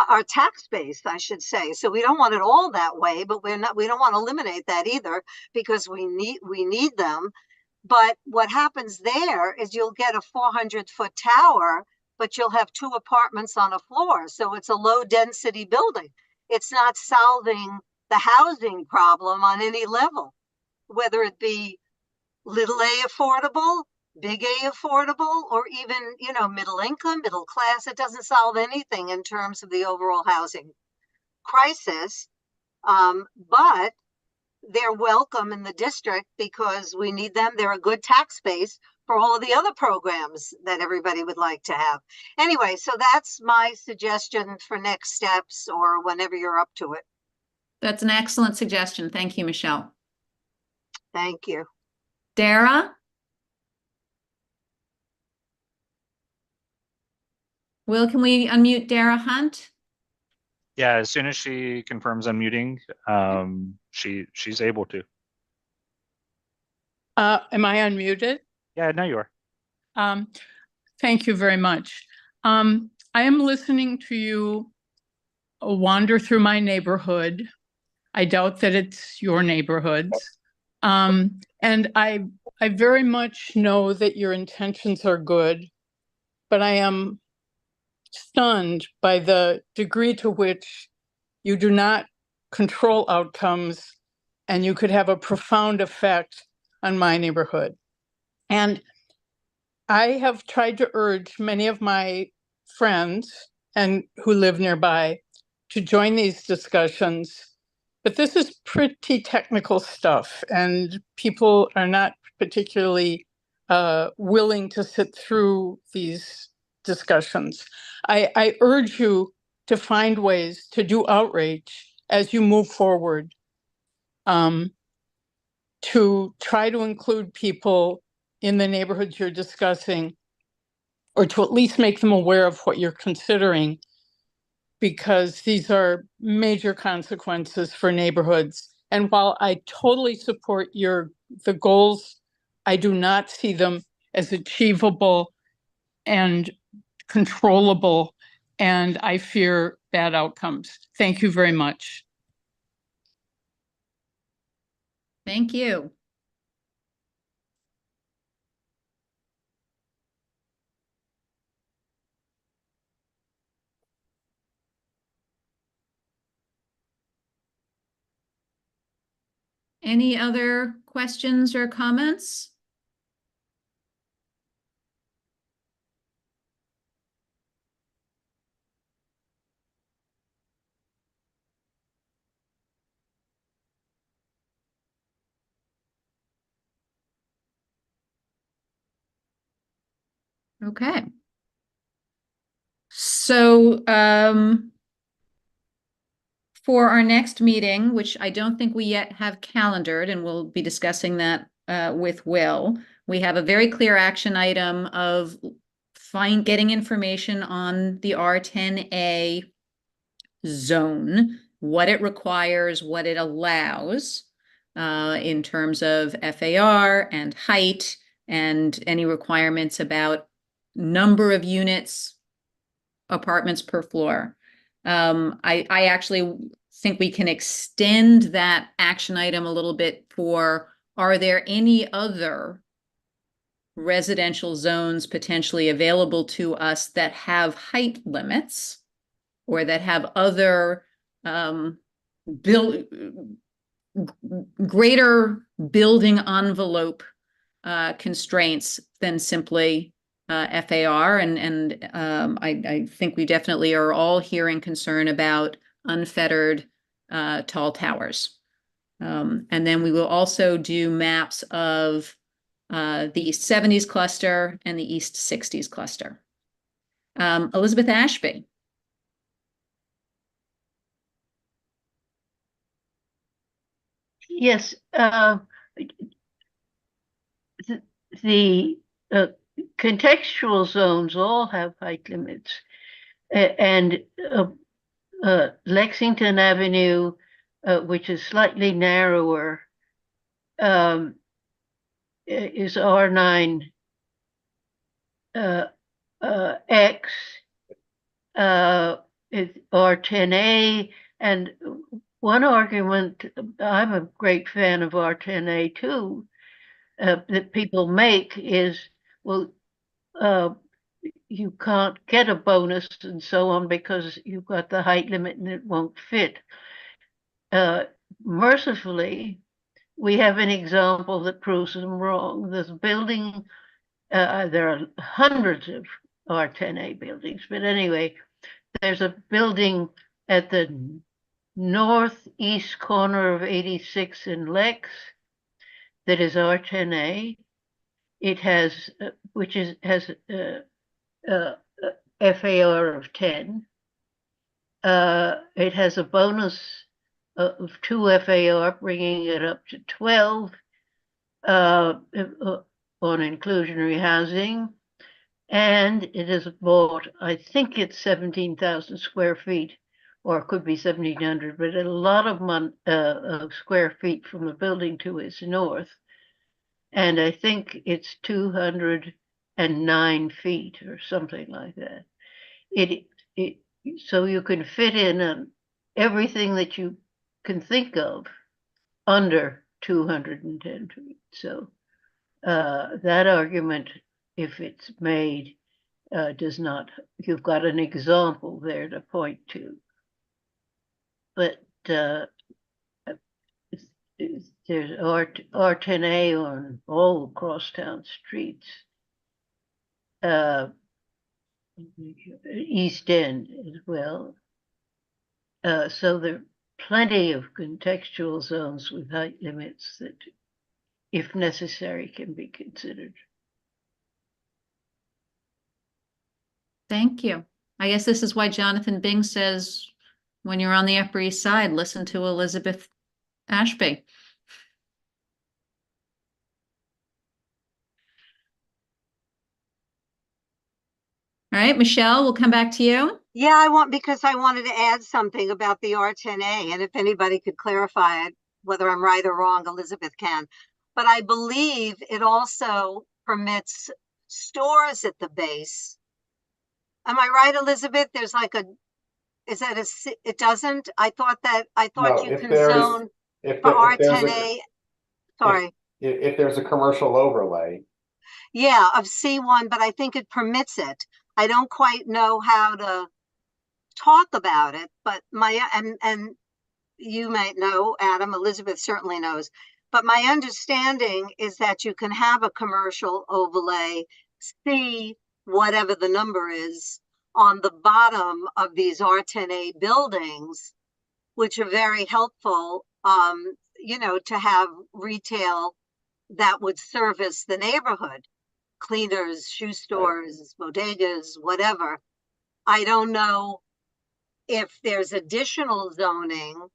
Speaker 4: our tax base, I should say. So we don't want it all that way, but we don't want to eliminate that either because we need them. But what happens there is you'll get a 400-foot tower, but you'll have 2 apartments on a floor. So it's a low density building. It's not solving the housing problem on any level, whether it be little a affordable, big A affordable, or even, you know, middle income, middle class. It doesn't solve anything in terms of the overall housing crisis. But they're welcome in the district because we need them. They're a good tax base for all of the other programs that everybody would like to have. Anyway, so that's my suggestion for next steps or whenever you're up to it.
Speaker 1: That's an excellent suggestion. Thank you, Michelle.
Speaker 4: Thank you.
Speaker 1: Dara? Will, can we unmute Dara Hunt?
Speaker 3: Yeah, as soon as she confirms unmuting, she's able to.
Speaker 8: Am I unmuted?
Speaker 3: Yeah, no, you are.
Speaker 8: Thank you very much. I am listening to you wander through my neighborhood. I doubt that it's your neighborhoods. And I very much know that your intentions are good, but I am stunned by the degree to which you do not control outcomes, and you could have a profound effect on my neighborhood. And I have tried to urge many of my friends and who live nearby to join these discussions, but this is pretty technical stuff, and people are not particularly willing to sit through these discussions. I urge you to find ways to do outreach as you move forward, to try to include people in the neighborhoods you're discussing, or to at least make them aware of what you're considering, because these are major consequences for neighborhoods. And while I totally support the goals, I do not see them as achievable and controllable, and I fear bad outcomes. Thank you very much.
Speaker 1: Thank you. Any other questions or comments? Okay. So for our next meeting, which I don't think we yet have calendared, and we'll be discussing that with Will, we have a very clear action item of getting information on the R10A zone, what it requires, what it allows in terms of FAR and height, and any requirements about number of units, apartments per floor. I actually think we can extend that action item a little bit for, are there any other residential zones potentially available to us that have height limits or that have other greater building envelope constraints than simply FAR, and I think we definitely are all hearing concern about unfettered tall towers. And then we will also do maps of the East 70s cluster and the East 60s cluster. Elizabeth Ashby.
Speaker 9: Yes, the contextual zones all have height limits. And Lexington Avenue, which is slightly narrower, is R9 X, is R10A, and one argument, I'm a great fan of R10A too, that people make is, well, you can't get a bonus and so on because you've got the height limit and it won't fit. Mercifully, we have an example that proves them wrong. This building, there are hundreds of R10A buildings, but anyway, there's a building at the northeast corner of 86 in Lex that is R10A. It has, has FAR of 10. It has a bonus of 2 FAR, bringing it up to 12 on inclusionary housing. And it is bought, I think it's 17,000 square feet, or it could be 1,700, but a lot of square feet from the building to its north. And I think it's 209 feet or something like that. So you can fit in everything that you can think of under 210 feet. So that argument, if it's made, does not, you've got an example there to point to. But there's R10A on all crosstown streets. East End as well. So there are plenty of contextual zones with height limits that, if necessary, can be considered.
Speaker 1: Thank you. I guess this is why Jonathan Bing says, when you're on the Upper East Side, listen to Elizabeth Ashby. All right, Michelle, we'll come back to you.
Speaker 4: Yeah, because I wanted to add something about the R10A, and if anybody could clarify it, whether I'm right or wrong, Elizabeth can. But I believe it also permits stores at the base. Am I right, Elizabeth? There's like it doesn't? I thought
Speaker 2: No,
Speaker 4: you
Speaker 2: if
Speaker 4: can
Speaker 2: there's-
Speaker 4: zone
Speaker 2: If
Speaker 4: for
Speaker 2: there- if there's
Speaker 4: R10A. Sorry.
Speaker 2: If there's a commercial overlay,
Speaker 4: Yeah, of C1, but I think it permits it. I don't quite know how to talk about it, but and you might know, Adam, Elizabeth certainly knows, but my understanding is that you can have a commercial overlay, C, whatever the number is, on the bottom of these R10A buildings, which are very helpful, to have retail that would service the neighborhood, cleaners, shoe stores, bodegas, whatever. I don't know if there's additional zoning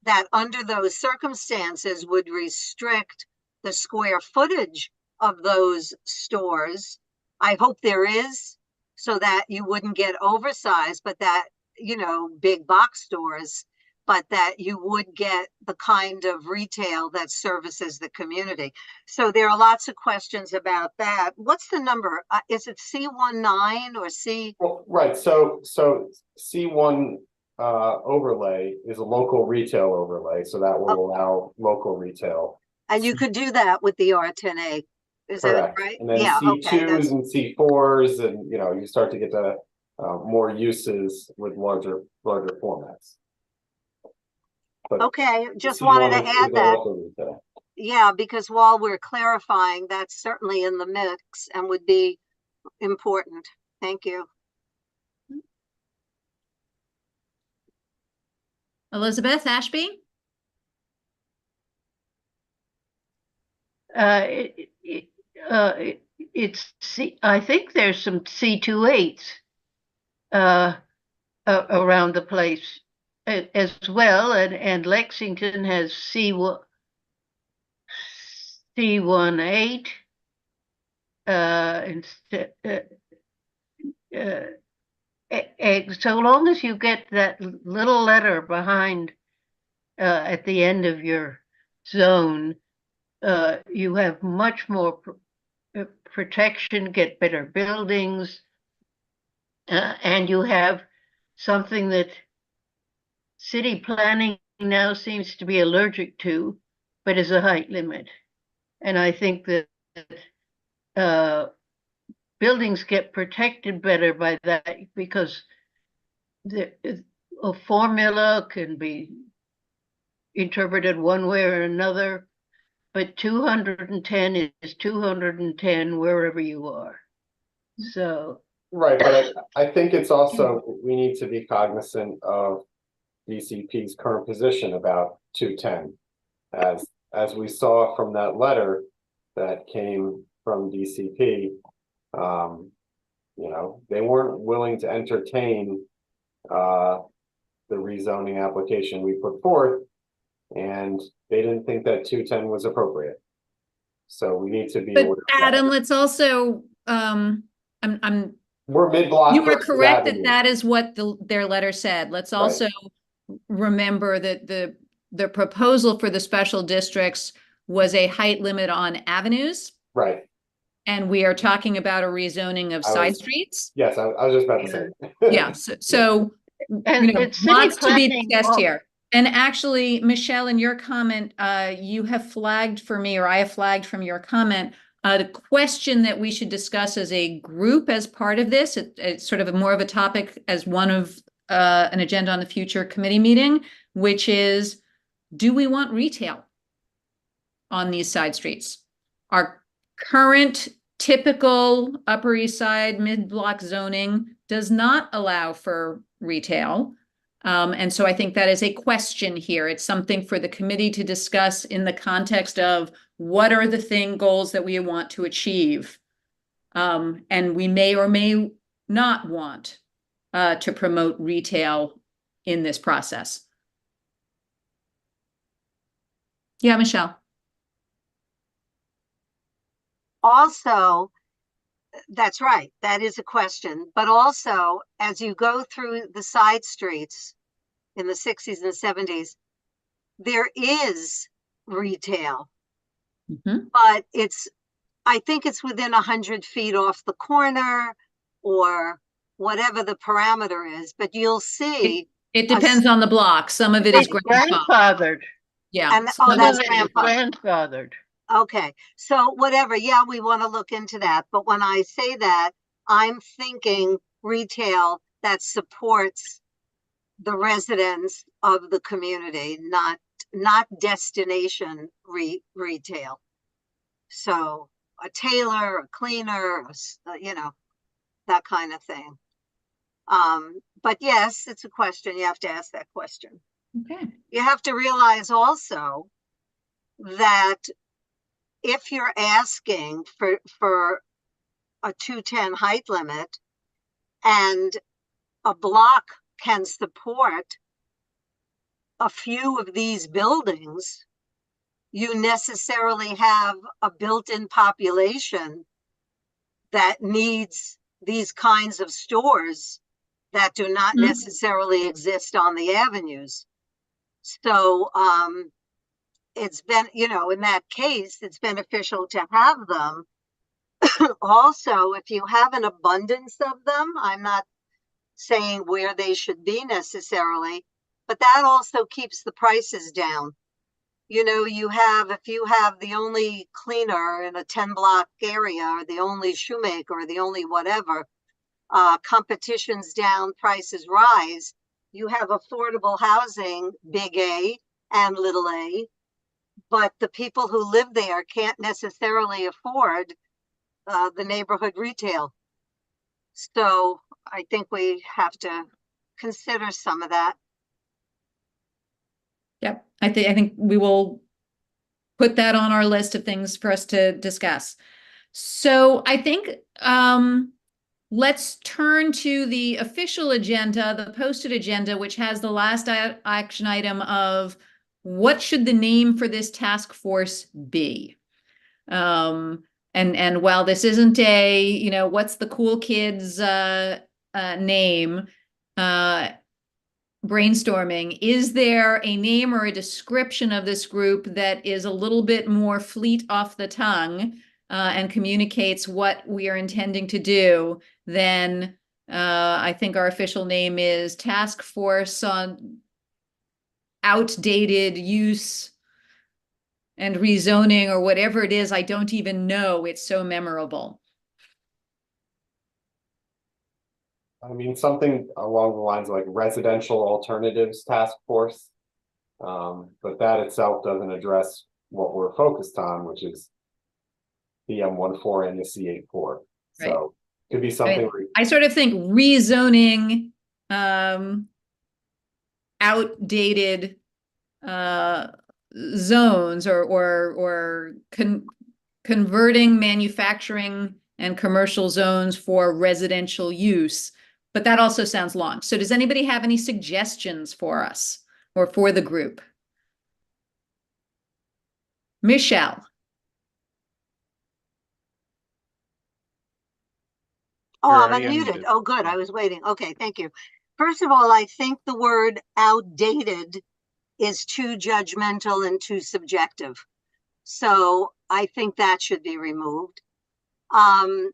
Speaker 4: that under those circumstances would restrict the square footage of those stores. I hope there is, so that you wouldn't get oversized, but that, big box stores, but that you would get the kind of retail that services the community. So there are lots of questions about that. What's the number? Is it C19 or C?
Speaker 2: well, right, so C1 overlay is a local retail overlay, so that will allow local retail.
Speaker 4: And you could do that with the R10A. Is that
Speaker 2: Correct.
Speaker 4: right?
Speaker 2: And then
Speaker 4: Yeah, okay.
Speaker 2: C2s and C4s, and you start to get to more uses with larger formats. But
Speaker 4: Okay, just
Speaker 2: C1
Speaker 4: wanted to
Speaker 2: is
Speaker 4: add
Speaker 2: a
Speaker 4: that.
Speaker 2: local retail.
Speaker 4: Yeah, because while we're clarifying, that's certainly in the mix and would be important. Thank you.
Speaker 1: Elizabeth Ashby?
Speaker 9: It's I think there's some C28s around the place. as well, and Lexington has C18. Instead, so long as you get that little letter behind at the end of your zone, you have much more protection, get better buildings, and you have something that city planning now seems to be allergic to, but is a height limit. And I think that buildings get protected better by that, because a formula can be interpreted one way or another, but 210 is 210 wherever you are. So
Speaker 2: Right, but I think it's also, we need to be cognizant of DCP's current position about 210. As we saw from that letter that came from DCP, they weren't willing to entertain the rezoning application we put forth, and they didn't think that 210 was appropriate. So we need to be
Speaker 1: But
Speaker 2: aware of
Speaker 1: Adam,
Speaker 2: that.
Speaker 1: let's also,
Speaker 2: We're mid-block.
Speaker 1: you are
Speaker 2: versus
Speaker 1: correct that
Speaker 2: Avenue.
Speaker 1: that is what their letter said. Let's also remember that the proposal for the special districts was a height limit on avenues.
Speaker 2: Right.
Speaker 1: And we are talking about a rezoning of side streets.
Speaker 2: Yes, I was just about to say.
Speaker 1: Yeah, so
Speaker 9: and it's
Speaker 1: lots to be
Speaker 9: planning
Speaker 1: discussed here. And actually, Michelle, in your comment, you have flagged for me, or I have flagged from your comment, the question that we should discuss as a group as part of this. It's sort of more of a topic as one of an agenda on the future committee meeting, which is, do we want retail on these side streets? Our current typical Upper East Side mid-block zoning does not allow for retail. And so I think that is a question here. It's something for the committee to discuss in the context of what are the goals that we want to achieve. And we may or may not want to promote retail in this process. Yeah, Michelle.
Speaker 4: Also, that's right. That is a question. But also, as you go through the side streets in the 60s and 70s, there is retail, but I think it's within 100 feet off the corner or whatever the parameter is, but you'll see.
Speaker 1: It depends on the block. Some of it is
Speaker 9: grandfathered.
Speaker 1: Yeah.
Speaker 4: And, oh, that's
Speaker 9: grandfathered.
Speaker 4: Okay, so whatever, yeah, we want to look into that. But when I say that, I'm thinking retail that supports the residents of the community, not destination retail. So a tailor, a cleaner, that kind of thing. But yes, it's a question. You have to ask that question.
Speaker 1: Okay.
Speaker 4: You have to realize also that if you're asking for a 210 height limit and a block can support a few of these buildings, you necessarily have a built-in population that needs these kinds of stores that do not necessarily exist on the avenues. So, it's been, in that case, it's beneficial to have them. Also, if you have an abundance of them, I'm not saying where they should be necessarily, but that also keeps the prices down. If you have the only cleaner in a 10-block area, or the only shoemaker, or the only whatever, competition's down, prices rise. You have affordable housing, big A and little a, but the people who live there can't necessarily afford the neighborhood retail. So I think we have to consider some of that.
Speaker 1: Yep. I think we will put that on our list of things for us to discuss. So I think let's turn to the official agenda, the posted agenda, which has the last action item of what should the name for this task force be? And while this isn't a, what's the cool kids name, brainstorming, is there a name or a description of this group that is a little bit more fleet off the tongue and communicates what we are intending to do? Then I think our official name is Task Force on Outdated Use and Rezoning, or whatever it is. I don't even know. It's so memorable.
Speaker 2: I mean, something along the lines of like Residential Alternatives Task Force. But that itself doesn't address what we're focused on, which is the M14 and the C84.
Speaker 1: Right.
Speaker 2: So it could be something.
Speaker 1: I sort of think rezoning outdated zones or converting manufacturing and commercial zones for residential use. But that also sounds long. So does anybody have any suggestions for us or for the group? Michelle.
Speaker 4: Oh,
Speaker 3: You're
Speaker 4: I'm
Speaker 3: already
Speaker 4: unmuted.
Speaker 3: unmuted.
Speaker 4: Oh, good. I was waiting. Okay, thank you. First of all, I think the word outdated is too judgmental and too subjective. So I think that should be removed. And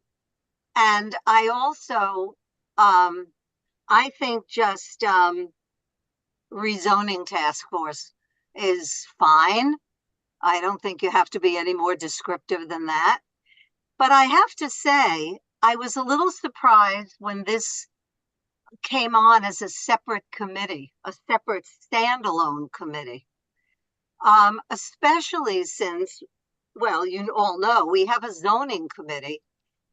Speaker 4: I also, I think just rezoning task force is fine. I don't think you have to be any more descriptive than that. But I have to say, I was a little surprised when this came on as a separate committee, a separate standalone committee. Especially since, well, you all know we have a zoning committee,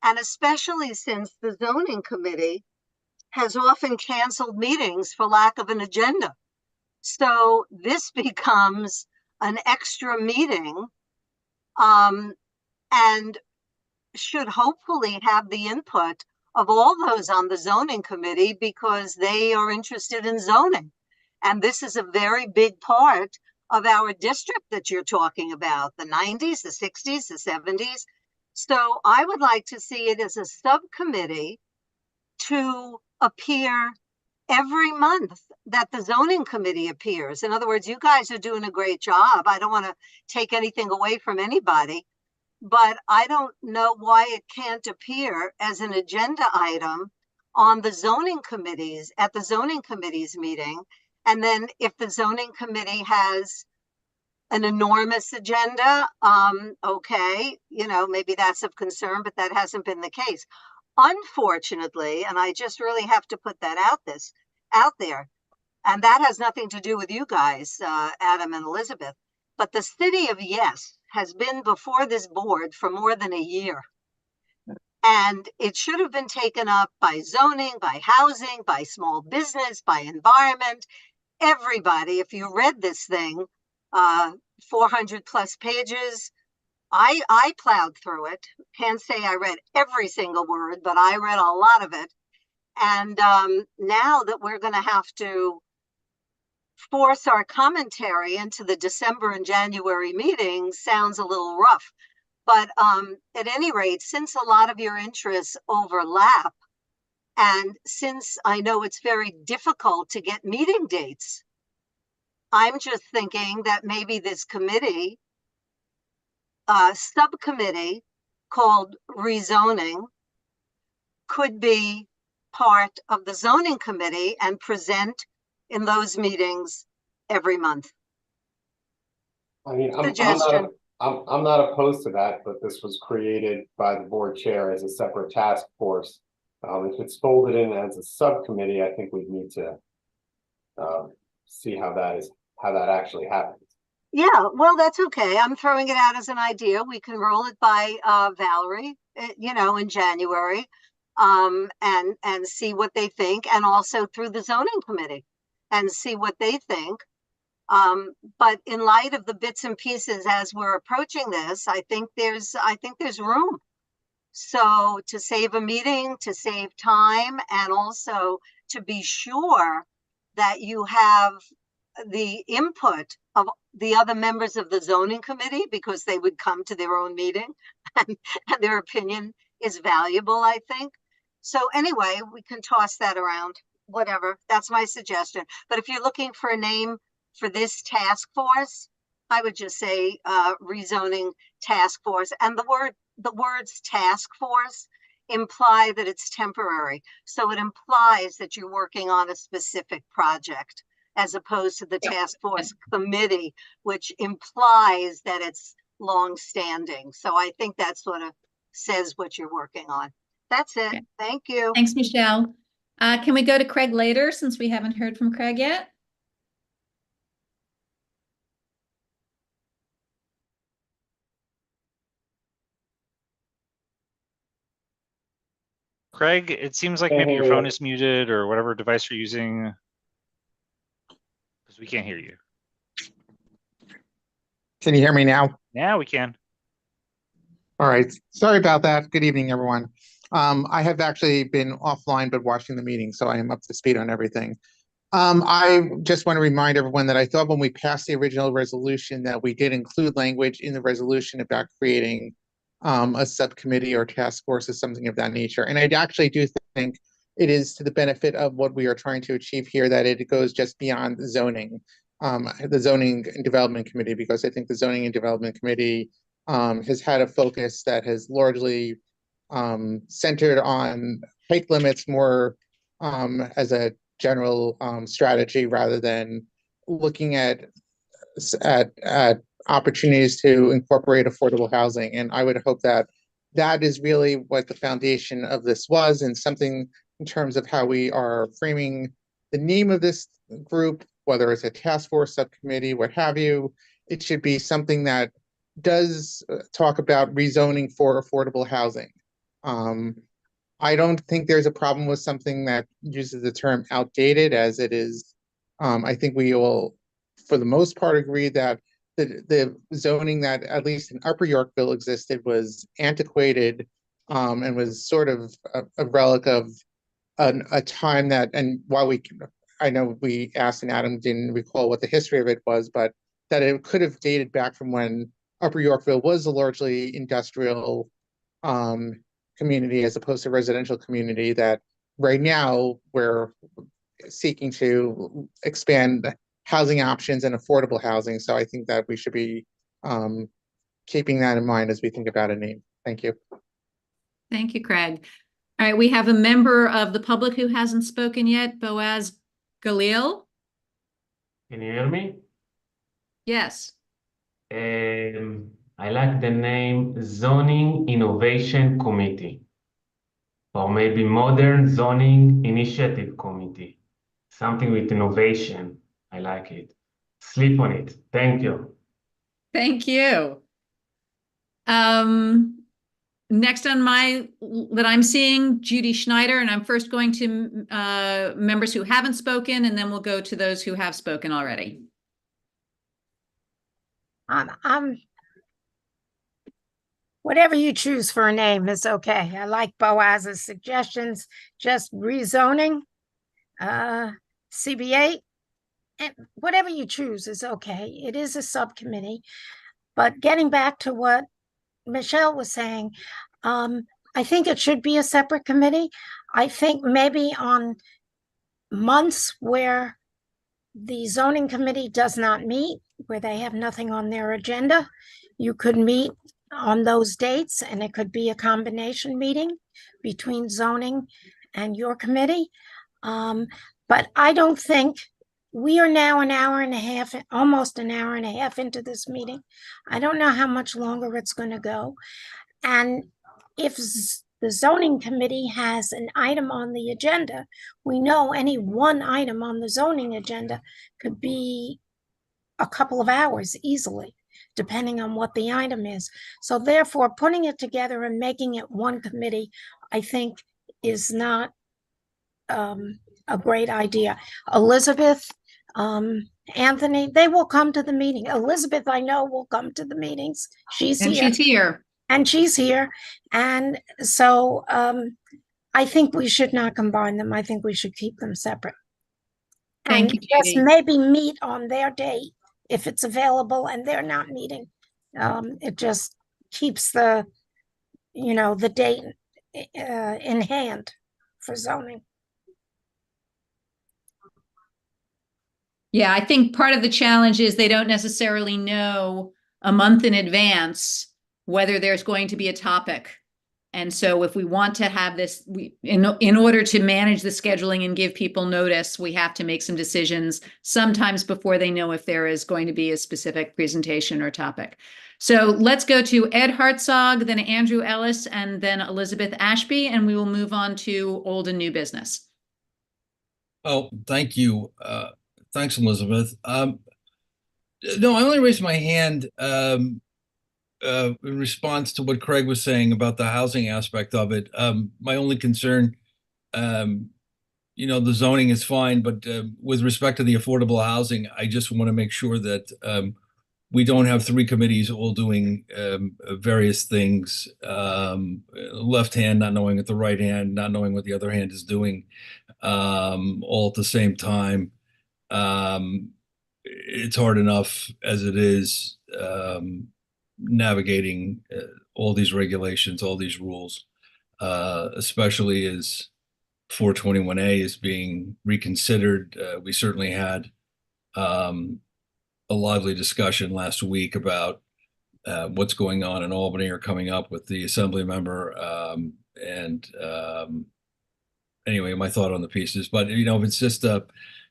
Speaker 4: and especially since the zoning committee has often canceled meetings for lack of an agenda. So this becomes an extra meeting, and should hopefully have the input of all those on the zoning committee because they are interested in zoning. And this is a very big part of our district that you're talking about, the 90s, the 60s, the 70s. So I would like to see it as a subcommittee to appear every month that the zoning committee appears. In other words, you guys are doing a great job. I don't want to take anything away from anybody, but I don't know why it can't appear as an agenda item on the zoning committees at the zoning committee's meeting. And then if the zoning committee has an enormous agenda, okay, maybe that's of concern, but that hasn't been the case. Unfortunately, and I just really have to put that out there, and that has nothing to do with you guys, Adam and Elizabeth, but the city of Yes has been before this board for more than a year. And it should have been taken up by zoning, by housing, by small business, by environment, everybody. If you read this thing, 400 plus pages, I plowed through it. Can't say I read every single word, but I read a lot of it. And now that we're going to have to force our commentary into the December and January meetings sounds a little rough. But at any rate, since a lot of your interests overlap, and since I know it's very difficult to get meeting dates, I'm just thinking that maybe this committee, subcommittee called rezoning, could be part of the zoning committee and present in those meetings every month.
Speaker 2: I mean,
Speaker 4: Suggestion.
Speaker 2: I'm not opposed to that, but this was created by the board chair as a separate task force. If it's folded in as a subcommittee, I think we need to see how that actually happens.
Speaker 4: Yeah, well, that's okay. I'm throwing it out as an idea. We can roll it by Valerie, in January, and see what they think, and also through the zoning committee and see what they think. But in light of the bits and pieces as we're approaching this, I think there's room. So to save a meeting, to save time, and also to be sure that you have the input of the other members of the zoning committee, because they would come to their own meeting and their opinion is valuable, I think. So anyway, we can toss that around, whatever. That's my suggestion. But if you're looking for a name for this task force, I would just say rezoning task force. And the words task force imply that it's temporary. So it implies that you're working on a specific project, as opposed to the task force committee, which implies that it's long-standing. So I think that sort of says what you're working on. That's it.
Speaker 1: Okay.
Speaker 4: Thank you.
Speaker 1: Thanks, Michelle. Can we go to Craig later, since we haven't heard from Craig yet?
Speaker 3: Craig, it seems like maybe your phone is muted or whatever device you're using, because we can't hear you.
Speaker 10: Can you hear me now?
Speaker 3: Now we can.
Speaker 10: All right. Sorry about that. Good evening, everyone. I have actually been offline but watching the meeting, so I am up to speed on everything. I just want to remind everyone that I thought when we passed the original resolution that we did include language in the resolution about creating a subcommittee or task force or something of that nature. And I actually do think it is to the benefit of what we are trying to achieve here, that it goes just beyond the zoning and development committee, because I think the zoning and development committee has had a focus that has largely centered on height limits more as a general strategy, rather than looking at opportunities to incorporate affordable housing. And I would hope that that is really what the foundation of this was, and something in terms of how we are framing the name of this group, whether it's a task force, subcommittee, what have you. It should be something that does talk about rezoning for affordable housing. I don't think there's a problem with something that uses the term outdated, as it is. I think we will, for the most part, agree that the zoning that at least in Upper Yorkville existed was antiquated, and was sort of a relic of a time that, and while I know we asked and Adam didn't recall what the history of it was, but that it could have dated back from when Upper Yorkville was a largely industrial community as opposed to residential community, that right now we're seeking to expand housing options and affordable housing. So I think that we should be keeping that in mind as we think about a name. Thank you.
Speaker 1: Thank you, Craig. All right, we have a member of the public who hasn't spoken yet, Boaz Galil.
Speaker 11: Can you hear me?
Speaker 1: Yes.
Speaker 11: I like the name Zoning Innovation Committee, or maybe Modern Zoning Initiative Committee. Something with innovation. I like it. Sleep on it. Thank you.
Speaker 1: Thank you. Next on that I'm seeing, Judy Schneider, and I'm first going to members who haven't spoken, and then we'll go to those who have spoken already.
Speaker 6: Whatever you choose for a name is okay. I like Boaz's suggestions. Just rezoning, CB8, and whatever you choose is okay. It is a subcommittee. But getting back to what Michelle was saying, I think it should be a separate committee. I think maybe on months where the zoning committee does not meet, where they have nothing on their agenda, you could meet on those dates, and it could be a combination meeting between zoning and your committee. But I don't think we are now an hour and a half, almost an hour and a half into this meeting. I don't know how much longer it's going to go. And if the zoning committee has an item on the agenda, we know any one item on the zoning agenda could be a couple of hours easily, depending on what the item is. So therefore, putting it together and making it one committee, I think, is not a great idea. Elizabeth, Anthony, they will come to the meeting. Elizabeth, I know, will come to the meetings. She's
Speaker 1: And
Speaker 6: here.
Speaker 1: she's here.
Speaker 6: and she's here. And so I think we should not combine them. I think we should keep them separate.
Speaker 1: Thank
Speaker 6: And
Speaker 1: you,
Speaker 6: just
Speaker 1: Judy.
Speaker 6: maybe meet on their date if it's available and they're not meeting. It just keeps the, the date in hand for zoning.
Speaker 1: Yeah, I think part of the challenge is they don't necessarily know a month in advance whether there's going to be a topic. And so if we want to have this, in order to manage the scheduling and give people notice, we have to make some decisions sometimes before they know if there is going to be a specific presentation or topic. So let's go to Ed Hartzog, then Andrew Ellis, and then Elizabeth Ashby, and we will move on to old and new business.
Speaker 12: Oh, thank you. Thanks, Elizabeth. No, I only raised my hand in response to what Craig was saying about the housing aspect of it. My only concern, the zoning is fine, but with respect to the affordable housing, I just want to make sure that we don't have three committees all doing various things, left hand not knowing what the right hand, not knowing what the other hand is doing, all at the same time. It's hard enough as it is navigating all these regulations, all these rules, especially as 421A is being reconsidered. We certainly had a lively discussion last week about what's going on in Albany or coming up with the assembly member. Anyway, my thought on the pieces, but if it's just a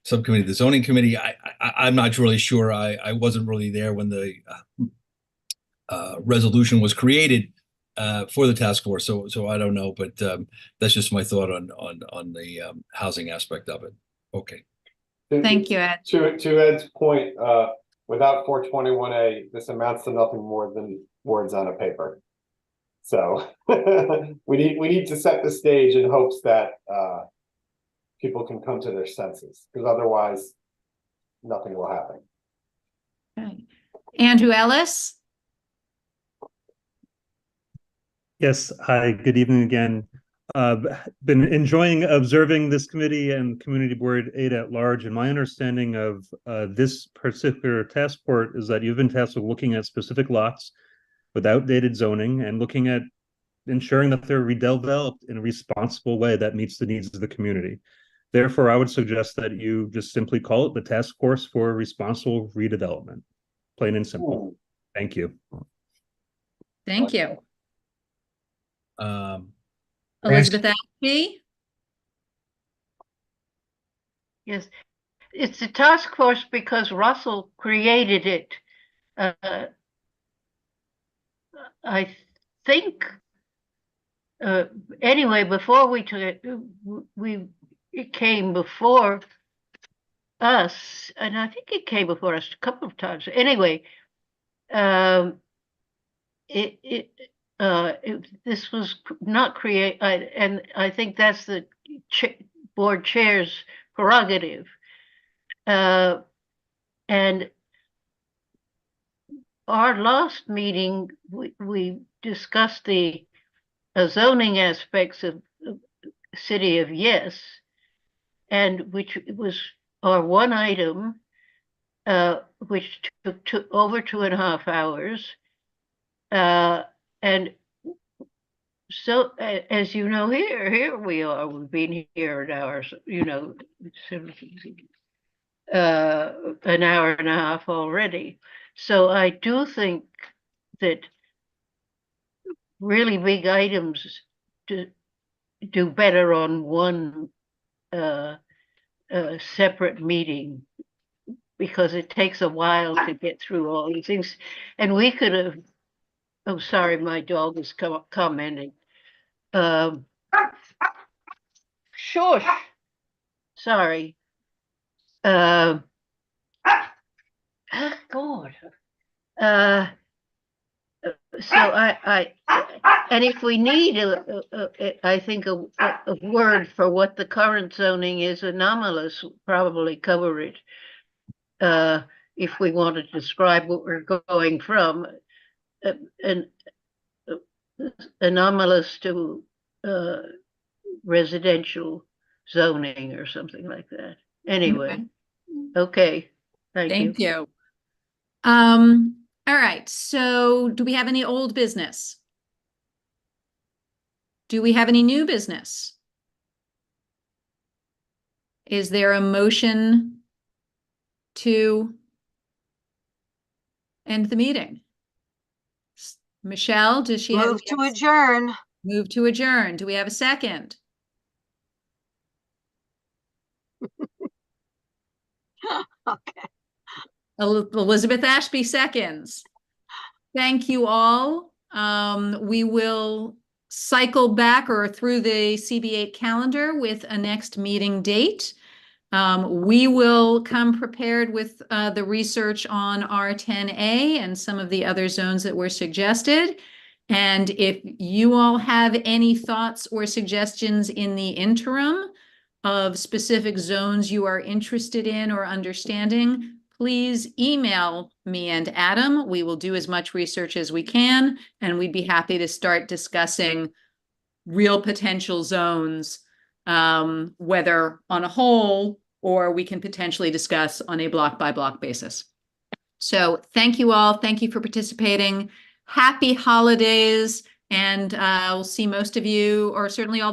Speaker 12: subcommittee, the zoning committee, I'm not really sure. I wasn't really there when the resolution was created for the task force, so I don't know, but that's just my thought on the housing aspect of it. Okay.
Speaker 1: Thank you, Ed.
Speaker 2: To Ed's point, without 421A, this amounts to nothing more than words on a paper. So we need to set the stage in hopes that people can come to their senses, because otherwise nothing will happen.
Speaker 1: Okay. Andrew Ellis.
Speaker 7: Yes, hi, good evening again. Been enjoying observing this committee and community board 8 at large, and my understanding of this particular task force is that you've been tasked with looking at specific lots with outdated zoning and looking at ensuring that they're redeveloped in a responsible way that meets the needs of the community. Therefore, I would suggest that you just simply call it the Task Force for Responsible Redevelopment, plain and simple. Ooh. Thank you.
Speaker 1: Thank you. Elizabeth Ashby.
Speaker 9: Yes, it's a task force because Russell created it. I think anyway, before we took it, it came before us, and I think it came before us a couple of times. Anyway, this was not create, and I think that's the board chair's prerogative. And our last meeting, we discussed the zoning aspects of City of Yes, and which was our one item, which took over 2.5 hours. And so, as you know, here we are. We've been here an hour, an hour and a half already. So I do think that really big items do better on one separate meeting, because it takes a while to get through all these things. And we could have, oh, sorry, my dog is commenting. Shush. Sorry. God. So and if we need I think a word for what the current zoning is, anomalous, probably cover it. If we want to describe what we're going from, and anomalous to residential zoning or something like that. Anyway, okay, thank you.
Speaker 1: Thank you. All right, so do we have any old business? Do we have any new business? Is there a motion to end the meeting? Michelle, does she have?
Speaker 4: Move to adjourn.
Speaker 1: Move to adjourn. Do we have a second?
Speaker 4: Okay.
Speaker 1: Elizabeth Ashby seconds. Thank you all. We will cycle back or through the CB8 calendar with a next meeting date. We will come prepared with the research on R10A and some of the other zones that were suggested. And if you all have any thoughts or suggestions in the interim of specific zones you are interested in or understanding, please email me and Adam. We will do as much research as we can, and we'd be happy to start discussing real potential zones, whether on a whole or we can potentially discuss on a block by block basis. So thank you all. Thank you for participating. Happy holidays. And we'll see most of you, or certainly all